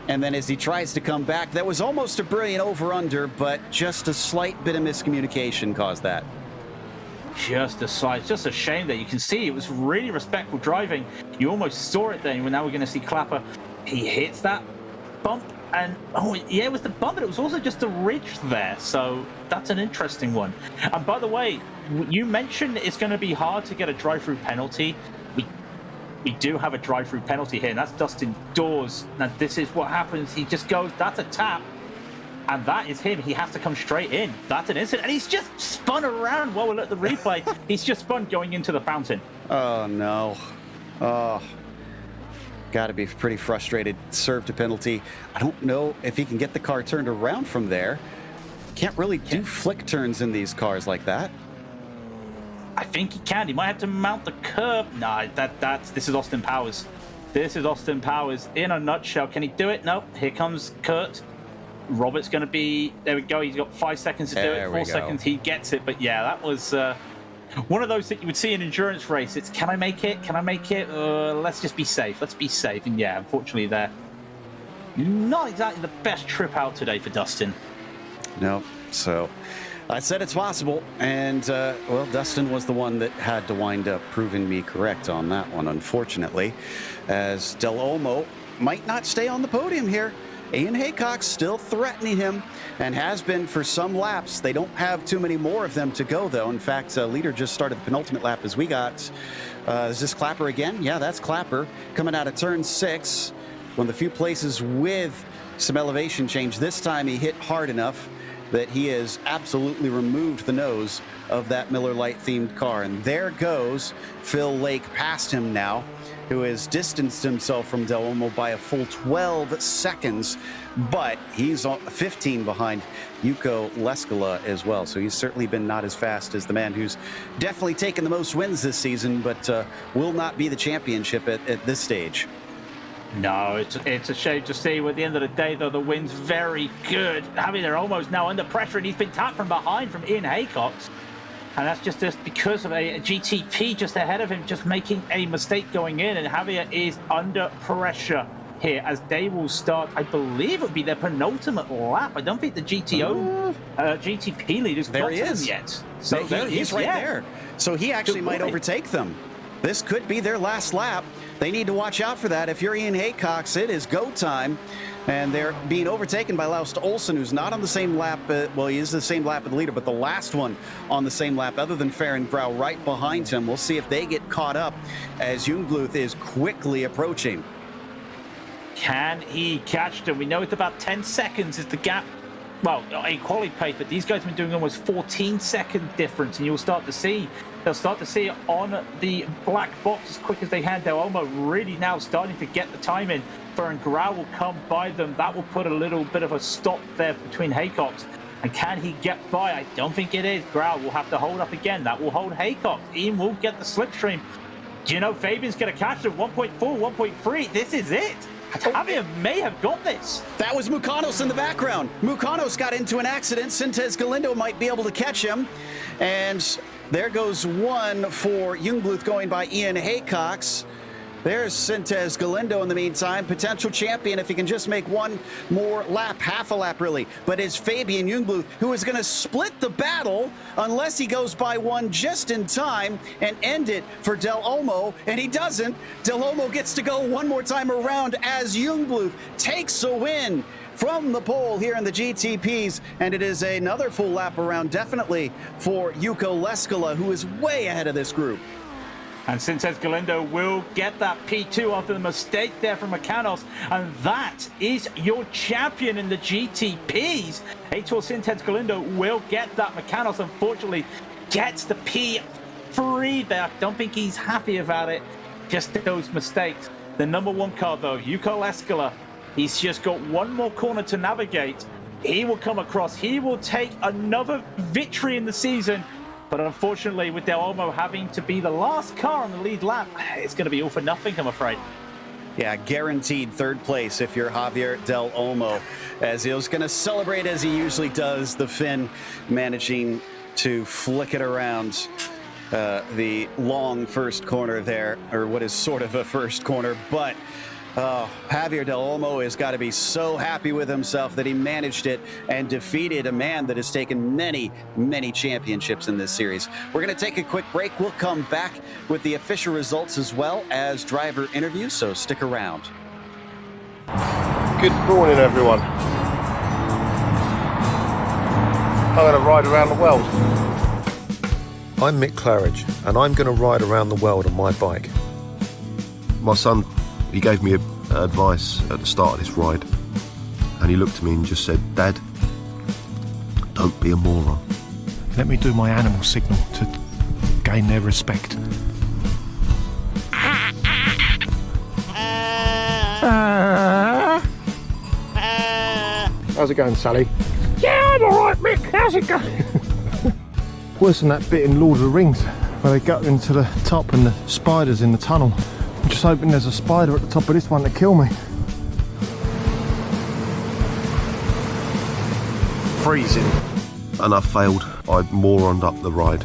and then as he tries to come back, that was almost a brilliant over-under, but just a slight bit of miscommunication caused that. Just a slight... Just a shame that you can see it was really respectful driving. You almost saw it then. Now we're going to see Clapper. He hits that bump. And, oh, yeah, it was the bump, but it was also just a ridge there. So that's an interesting one. And by the way, you mentioned it's going to be hard to get a drive-through penalty. We do have a drive-through penalty here, and that's Dustin Dawes. Now, this is what happens. He just goes, that's a tap, and that is him. He has to come straight in. That's an incident. And he's just spun around while we're at the replay. He's just spun going into the fountain. Oh, no. Oh. Got to be pretty frustrated. Served a penalty. I don't know if he can get the car turned around from there. Can't really do flick turns in these cars like that. I think he can. He might have to mount the curb. No, this is Austin Powers. This is Austin Powers in a nutshell. Can he do it? No. Here comes Kurt. Robert's going to be... There we go. He's got 5 seconds to do it. 4 seconds. He gets it. But yeah, that was... one of those that you would see in an endurance race. It's, can I make it? Can I make it? Let's just be safe. Let's be safe. And yeah, unfortunately, they're not exactly the best trip out today for Dustin. No. So I said it's possible. And, well, Dustin was the one that had to wind up proving me correct on that one, unfortunately, as Del Olmo might not stay on the podium here. Ian Haycock's still threatening him and has been for some laps. They don't have too many more of them to go, though. In fact, leader just started the penultimate lap as we got. Is this Clapper again? Yeah, that's Clapper coming out of turn 6. One of the few places with some elevation change. This time he hit hard enough that he has absolutely removed the nose of that Miller Lite themed car. And there goes Phil Lake past him now, who has distanced himself from Del Olmo by a full 12 seconds, but he's 15 behind Yuko Leskala as well. So he's certainly been not as fast as the man who's definitely taken the most wins this season, but will not be the championship at this stage. No, it's a shame to see. At the end of the day, though, the win's very good. Javier almost now under pressure, and he's been tapped from behind from Ian Haycock. And that's just because of a GTP just ahead of him, just making a mistake going in. And Javier is under pressure here as they will start, I believe it would be their penultimate lap. I don't think the GTP leaders got to them yet. So he's right there. So he actually might overtake them. This could be their last lap. They need to watch out for that. If you're Ian Haycock, it is go time. And they're being overtaken by Laust Olsen, who's not on the same lap. Well, he is the same lap of the leader, but the last one on the same lap, other than Farron Grau right behind him. We'll see if they get caught up as Jungbluth is quickly approaching. Can he catch them? We know it's about 10 seconds is the gap well, equality pace, but these guys have been doing almost 14-second difference, and they'll start to see it on the black box as quick as they had. They're almost really now starting to get the time in. And Grau will come by them. That will put a little bit of a stop there between Haycox. And can he get by? I don't think it is. Grau will have to hold up again. That will hold Haycox. Ian will get the slipstream. Do you know Fabian's going to catch him? 1.4, 1.3. This is it. Javier may have got this. That was Mukanos in the background. Mukanos got into an accident. Sintez Galindo might be able to catch him. And there goes one for Jungbluth going by Ian Haycox. There's Sintez Galindo in the meantime, potential champion if he can just make one more lap, half a lap really. But it's Fabian Jungbluth who is going to split the battle unless he goes by one just in time and end it for Del Olmo, and he doesn't. Del Olmo gets to go one more time around as Jungbluth takes a win from the pole here in the GTPs, and it is another full lap around definitely for Yuko Leskala, who is way ahead of this group. And Sintez Galindo will get that P2 after the mistake there from Mukanos. And that is your champion in the GTPs. Heitor Sintez Galindo will get that. Mukanos, unfortunately, gets the P3 there. I don't think he's happy about it. Just those mistakes. The number one car, though, Yuko Leskala, he's just got one more corner to navigate. He will come across. He will take another victory in the season. But unfortunately, with Del Olmo having to be the last car on the lead lap, it's going to be all for nothing, I'm afraid. Yeah, guaranteed third place if you're Javier Del Olmo, as he's going to celebrate as he usually does, the Finn managing to flick it around the long first corner there, or what is sort of a first corner, but Javier Del Olmo has got to be so happy with himself that he managed it and defeated a man that has taken many, many championships in this series. We're going to take a quick break. We'll come back with the official results as well as driver interviews, so stick around. Good morning, everyone. I'm going to ride around the world. I'm Mick Claridge, and I'm going to ride around the world on my bike. My son, he gave me advice at the start of this ride, and he looked at me and just said, "Dad, don't be a moron." Let me do my animal signal to gain their respect. How's it going, Sally? Yeah, I'm alright, Mick. How's it going? Worse than that bit in Lord of the Rings where they go into the top and the spiders in the tunnel. I'm just hoping there's a spider at the top of this one to kill me. Freezing. And I failed. I moroned up the ride.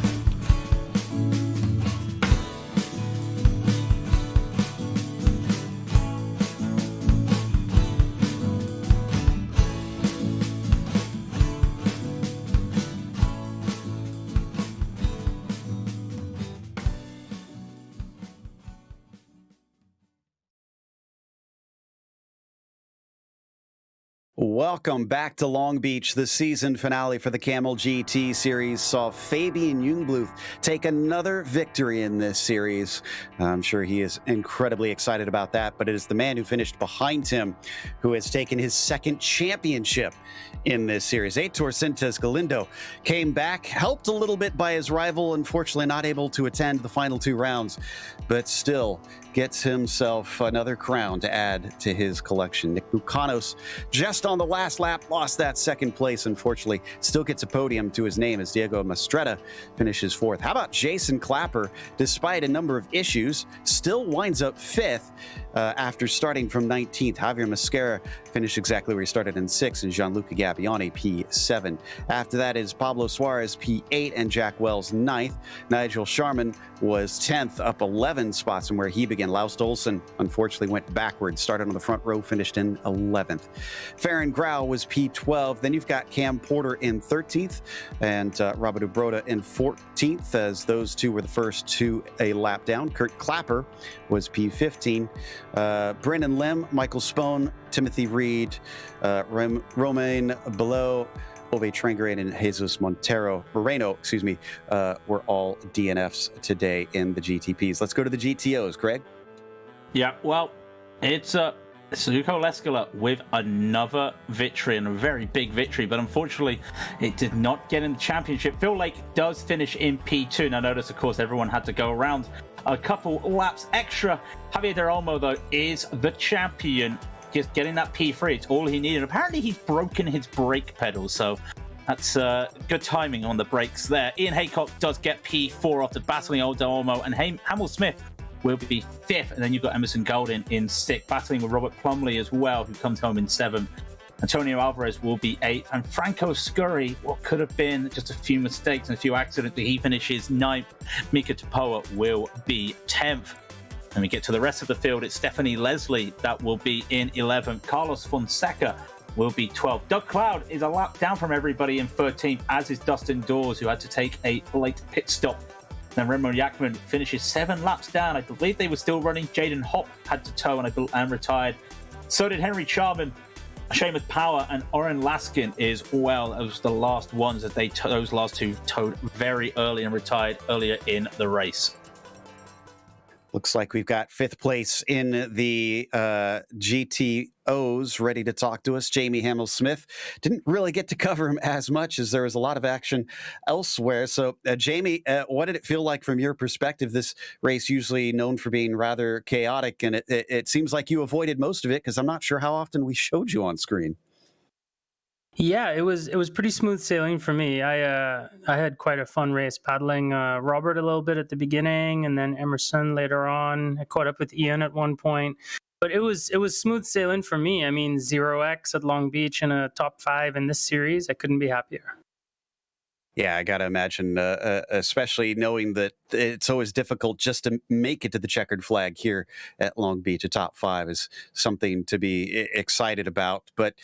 Welcome back to Long Beach. The season finale for the Camel GT series saw Fabian Jungbluth take another victory in this series. I'm sure he is incredibly excited about that, but it is the man who finished behind him who has taken his second championship in this series. Heitor Sintez Galindo came back, helped a little bit by his rival, unfortunately not able to attend the final two rounds, but still gets himself another crown to add to his collection. Nick Mukanos, just on the last lap, lost that second place, unfortunately. Still gets a podium to his name as Diego Mastretta finishes fourth. How about Jason Clapper, despite a number of issues, still winds up fifth after starting from 19th. Javier Mascara finished exactly where he started in sixth, and Gianluca Gabbiani, P7. After that is Pablo Suarez, P8, and Jack Wells, 9th. Nigel Sharman was 10th, up 11 spots from where he began. Laust Olsen, unfortunately, went backwards, started on the front row, finished in 11th. Farron Grau was P12. Then you've got Cam Porter in 13th and Robert Ubroda in 14th, as those two were the first to a lap down. Kurt Clapper was P15. Brendan Lim, Michael Spohn, Timothy Reed, Romain Below, Ove Trangrade, and Jesus Moreno, were all DNFs today in the GTPs. Let's go to the GTOs, Greg. Yeah, well, it's Suzuko Leskala with another victory, and a very big victory, but unfortunately it did not get in the championship. Phil Lake does finish in P2. Now notice, of course, everyone had to go around a couple laps extra. Javier Del Olmo, though, is the champion, just getting that P3. It's all he needed. Apparently he's broken his brake pedal, so that's good timing on the brakes there. Ian Haycock does get P4 after battling old Del Olmo, and Hamill Smith will be 5th, and then you've got Emerson Golden in 6th, battling with Robert Plumley as well, who comes home in 7th. Antonio Alvarez will be 8th, and Franco Scurry, what could have been just a few mistakes and a few accidents, he finishes 9th. Mika Tapoa will be 10th. When we get to the rest of the field, it's Stephanie Leslie that will be in 11th. Carlos Fonseca will be 12th. Doug Cloud is a lap down from everybody in 13th, as is Dustin Dawes, who had to take a late pit stop. Then Remo Yakman finishes 7 laps down. I believe they were still running. Jaden Hopp had to tow and retired. So did Henry Charman, Seamus Power, and Oren Laskin as well. Those were the last ones that those last two towed very early and retired earlier in the race. Looks like we've got 5th place in the GTOs ready to talk to us. Jamie Hamill-Smith. Didn't really get to cover him as much as there was a lot of action elsewhere. So, Jamie, what did it feel like from your perspective? This race usually known for being rather chaotic, and it seems like you avoided most of it because I'm not sure how often we showed you on screen. Yeah, it was pretty smooth sailing for me. I had quite a fun race, paddling Robert a little bit at the beginning, and then Emerson later on. I caught up with Ian at one point, but it was smooth sailing for me. I mean, 0x at Long Beach in a top 5 in this series. I couldn't be happier. Yeah, I got to imagine, especially knowing that it's always difficult just to make it to the checkered flag here at Long Beach. A top 5 is something to be excited about. But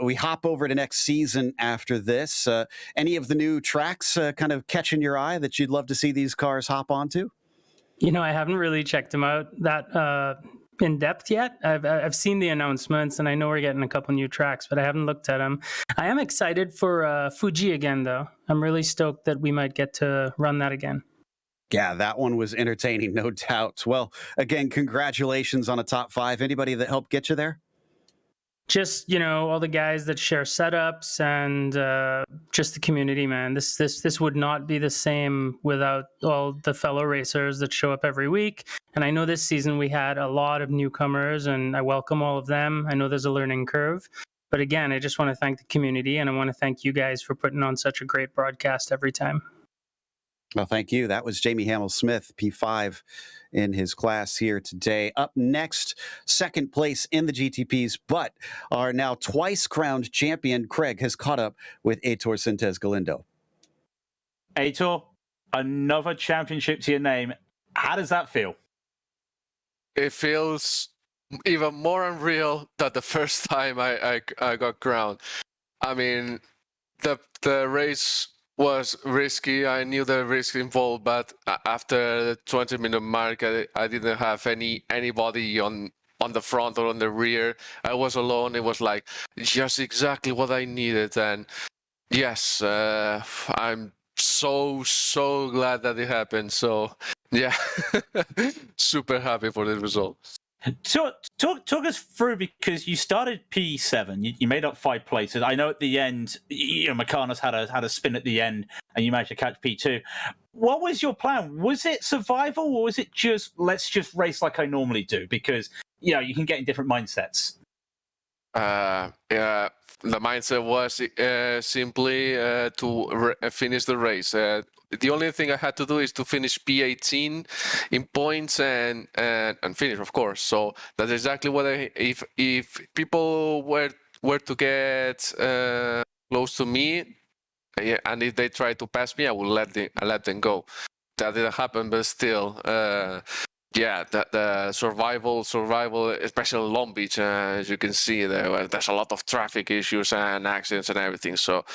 we hop over to next season after this. Any of the new tracks kind of catching your eye that you'd love to see these cars hop onto? You know, I haven't really checked them out that in depth yet. I've seen the announcements, and I know we're getting a couple new tracks, but I haven't looked at them. I am excited for Fuji again, though. I'm really stoked that we might get to run that again. Yeah, that one was entertaining, no doubt. Well, again, congratulations on a top 5. Anybody that helped get you there? Just, you know, all the guys that share setups and just the community, man. This would not be the same without all the fellow racers that show up every week. And I know this season we had a lot of newcomers, and I welcome all of them. I know there's a learning curve. But again, I just want to thank the community, and I want to thank you guys for putting on such a great broadcast every time. Well, thank you. That was Jamie Hamill-Smith, P5 in his class here today. Up next, 2nd place in the GTPs, but our now twice crowned champion, Craig, has caught up with Aitor Sintez Galindo. Aitor, another championship to your name. How does that feel? It feels even more unreal than the first time I got crowned. I mean, the race was risky. I knew the risk involved, but after the 20-minute mark, I didn't have anybody on the front or on the rear. I was alone. It was like just exactly what I needed. And yes, I'm so glad that it happened. So yeah, super happy for the result. Talk us through, because you started P7, you made up 5 places. I know at the end, you know, Mechanos had a spin at the end, and you managed to catch P2. What was your plan? Was it survival, or was it just let's just race like I normally do? Because you know you can get in different mindsets. Yeah, the mindset was simply to finish the race. The only thing I had to do is to finish P18 in points and finish, of course. So that's exactly what if people were to get close to me, and if they try to pass me, I will let them go. That didn't happen, but still. Yeah, the survival, especially Long Beach, as you can see, there's a lot of traffic issues and accidents and everything. So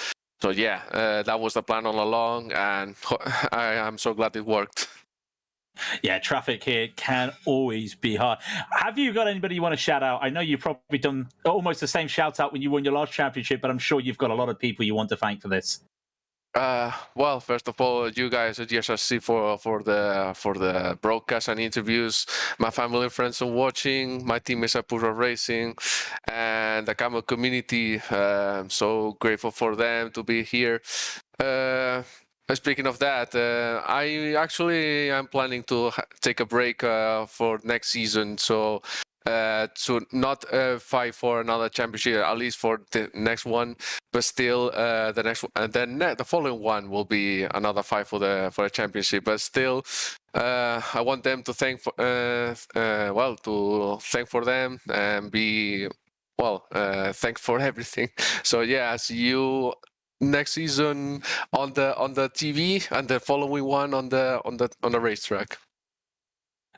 yeah, that was the plan all along, and I am so glad it worked. Yeah, traffic here can always be hard. Have you got anybody you want to shout out? I know you've probably done almost the same shout out when you won your last championship, but I'm sure you've got a lot of people you want to thank for this. Well, first of all, you guys at GSRC for the broadcast and interviews. My family and friends are watching. My team is at Puro Racing, and the Camel community. I'm so grateful for them to be here. Speaking of that, I'm planning to take a break for next season. So. To not fight for another championship, at least for the next one, but still the next and then the following one will be another fight for the championship. But still, I want them to thank for to thank for them and be thanks for everything. So yeah, see you next season on the TV and the following one on the racetrack.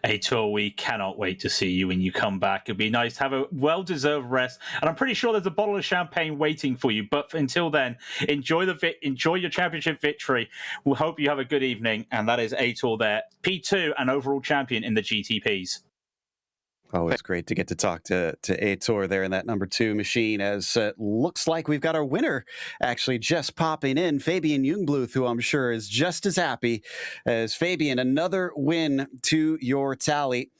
Aitor, we cannot wait to see you when you come back. It'd be nice to have a well-deserved rest, and I'm pretty sure there's a bottle of champagne waiting for you. But until then, enjoy your championship victory. We hope you have a good evening, and that is Aitor there, P2 and overall champion in the GTPs. Always great to get to talk to Aitor there in that number 2 machine, as looks like we've got our winner actually just popping in, Fabian Jungbluth, who I'm sure is just as happy as Fabian. Another win to your tally.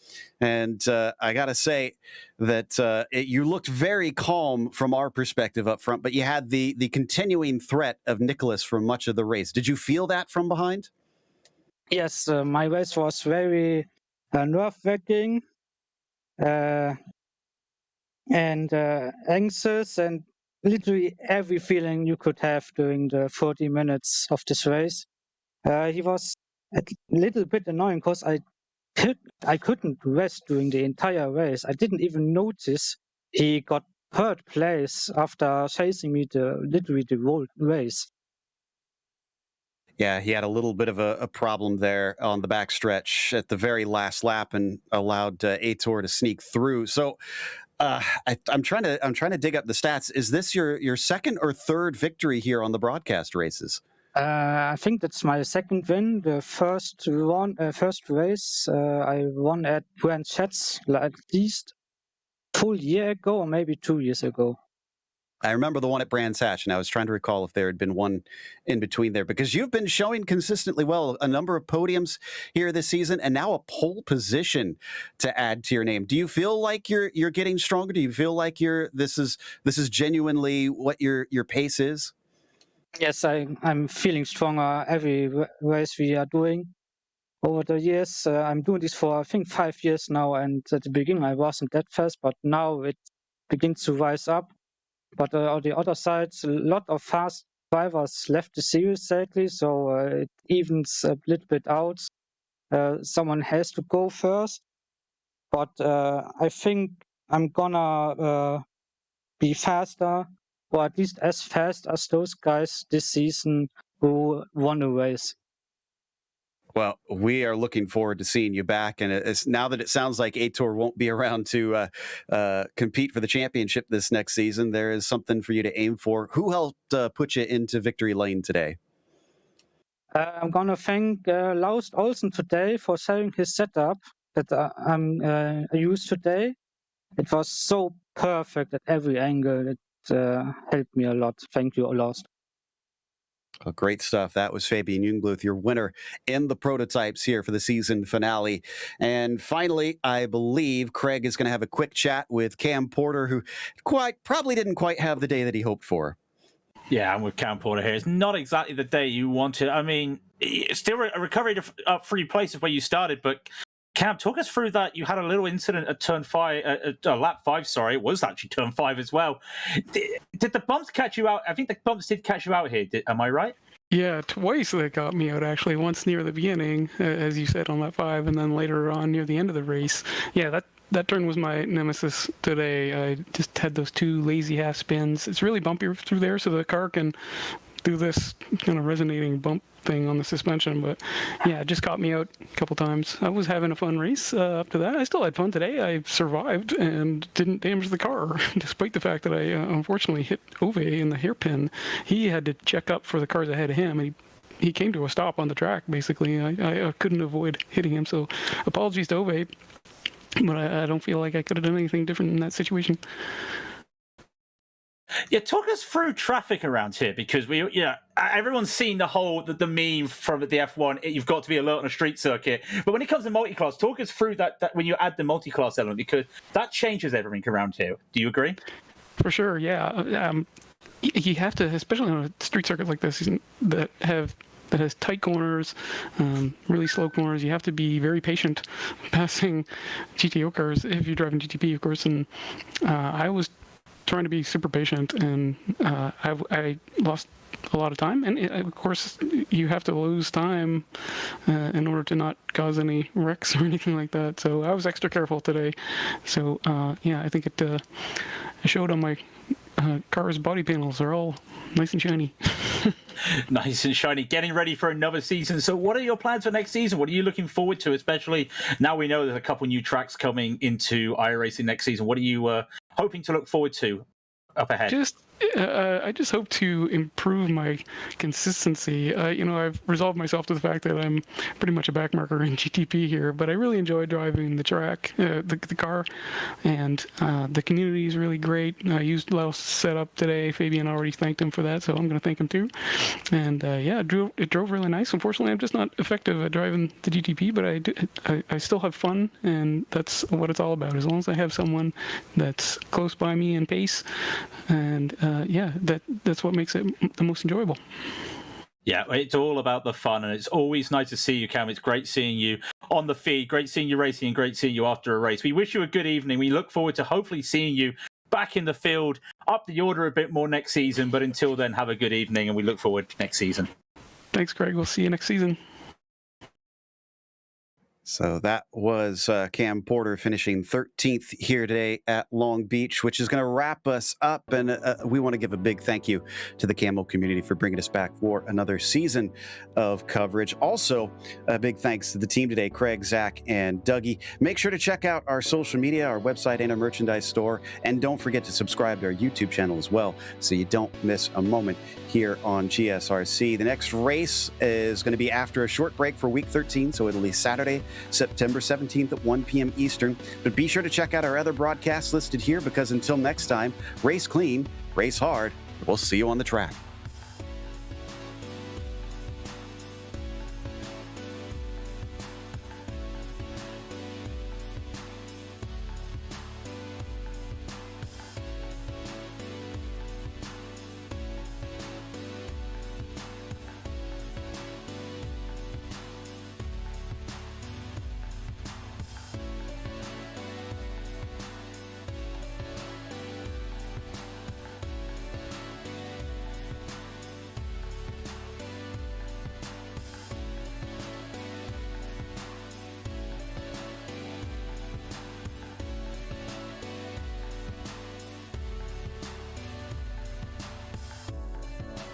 And I got to say that you looked very calm from our perspective up front, but you had the continuing threat of Nicholas for much of the race. Did you feel that from behind? Yes, my race was very nerve-wracking. And anxious, and literally every feeling you could have during the 40 minutes of this race. He was a little bit annoying because I couldn't rest during the entire race. I didn't even notice he got third place after chasing me literally the whole race. Yeah, he had a little bit of a problem there on the backstretch at the very last lap and allowed Aitor to sneak through. So I'm trying to dig up the stats. Is this your second or third victory here on the broadcast races? I think that's my second win. The first race I won at Brands Hatch at least full year ago, or maybe 2 years ago. I remember the one at Brands Hatch, and I was trying to recall if there had been one in between there, because you've been showing consistently well, a number of podiums here this season, and now a pole position to add to your name. Do you feel like you're getting stronger? Do you feel like this is genuinely what your pace is? Yes, I'm feeling stronger every race we are doing. Over the years, I'm doing this for I think 5 years now, and at the beginning I wasn't that fast, but now it begins to rise up. But on the other side, a lot of fast drivers left the series sadly, so it evens a little bit out. Someone has to go first, but I think I'm gonna be faster, or at least as fast as those guys this season who won the race. Well, we are looking forward to seeing you back, and it's now that it sounds like Aitor won't be around to compete for the championship this next season, there is something for you to aim for. Who helped put you into victory lane today? I'm gonna thank Laust Olsen today for sharing his setup that I used today. It was so perfect at every angle. It helped me a lot. Thank you, Laust. Oh, great stuff. That was Fabian Jungbluth, your winner in the prototypes here for the season finale. And finally, I believe Craig is going to have a quick chat with Cam Porter, who probably didn't quite have the day that he hoped for. Yeah, I'm with Cam Porter here. It's not exactly the day you wanted. I mean, it's still a recovery to 3 places where you started, but Cam, talk us through that. You had a little incident at turn 5, lap 5, sorry. It was actually turn 5 as well. Did the bumps catch you out? I think the bumps did catch you out here. Am I right? Yeah, twice they got me out, actually. Once near the beginning, as you said, on lap 5, and then later on near the end of the race. Yeah, that turn was my nemesis today. I just had those 2 lazy half spins. It's really bumpy through there, so the car can do this kind of resonating bump thing on the suspension, but yeah, it just caught me out a couple times. I was having a fun race up to that. I still had fun today. I survived and didn't damage the car, despite the fact that I unfortunately hit Ove in the hairpin. He had to check up for the cars ahead of him, and he came to a stop on the track, basically. I couldn't avoid hitting him, so apologies to Ove, but I don't feel like I could have done anything different in that situation. Yeah, talk us through traffic around here, because everyone's seen the meme from the F1. You've got to be alert on a street circuit, but when it comes to multiclass, talk us through that when you add the multiclass element, because that changes everything around here. Do you agree? For sure, yeah. You have to, especially on a street circuit like this that has tight corners, really slow corners. You have to be very patient passing GTO cars if you're driving GTP, of course. And I was trying to be super patient, and I lost a lot of time. And of course, you have to lose time in order to not cause any wrecks or anything like that. So I was extra careful today. So I think it showed on my car's body panels are all nice and shiny. Nice and shiny, getting ready for another season. So what are your plans for next season? What are you looking forward to, especially now we know there's a couple new tracks coming into iRacing next season? What are you hoping to look forward to up ahead? I just hope to improve my consistency. I've resolved myself to the fact that I'm pretty much a backmarker in GTP here, but I really enjoy driving the track, the car, and the community is really great. I used Laos' setup today. Fabian already thanked him for that, so I'm going to thank him too. And it drove really nice. Unfortunately, I'm just not effective at driving the GTP, but I still have fun, and that's what it's all about. As long as I have someone that's close by me in pace, and that's what makes it the most enjoyable. Yeah, it's all about the fun, and it's always nice to see you, Cam. It's great seeing you on the feed, great seeing you racing, and great seeing you after a race. We wish you a good evening. We look forward to hopefully seeing you back in the field, up the order a bit more next season, but until then, have a good evening, and we look forward to next season. Thanks, Greg. We'll see you next season. So that was Cam Porter finishing 13th here today at Long Beach, which is going to wrap us up. And we want to give a big thank you to the Camel community for bringing us back for another season of coverage. Also, a big thanks to the team today, Craig, Zach, and Dougie. Make sure to check out our social media, our website, and our merchandise store. And don't forget to subscribe to our YouTube channel as well, so you don't miss a moment here on GSRC. The next race is going to be after a short break for week 13, so it'll be Saturday, September 17th at 1 p.m. Eastern. But be sure to check out our other broadcasts listed here, because until next time, race clean, race hard. We'll see you on the track.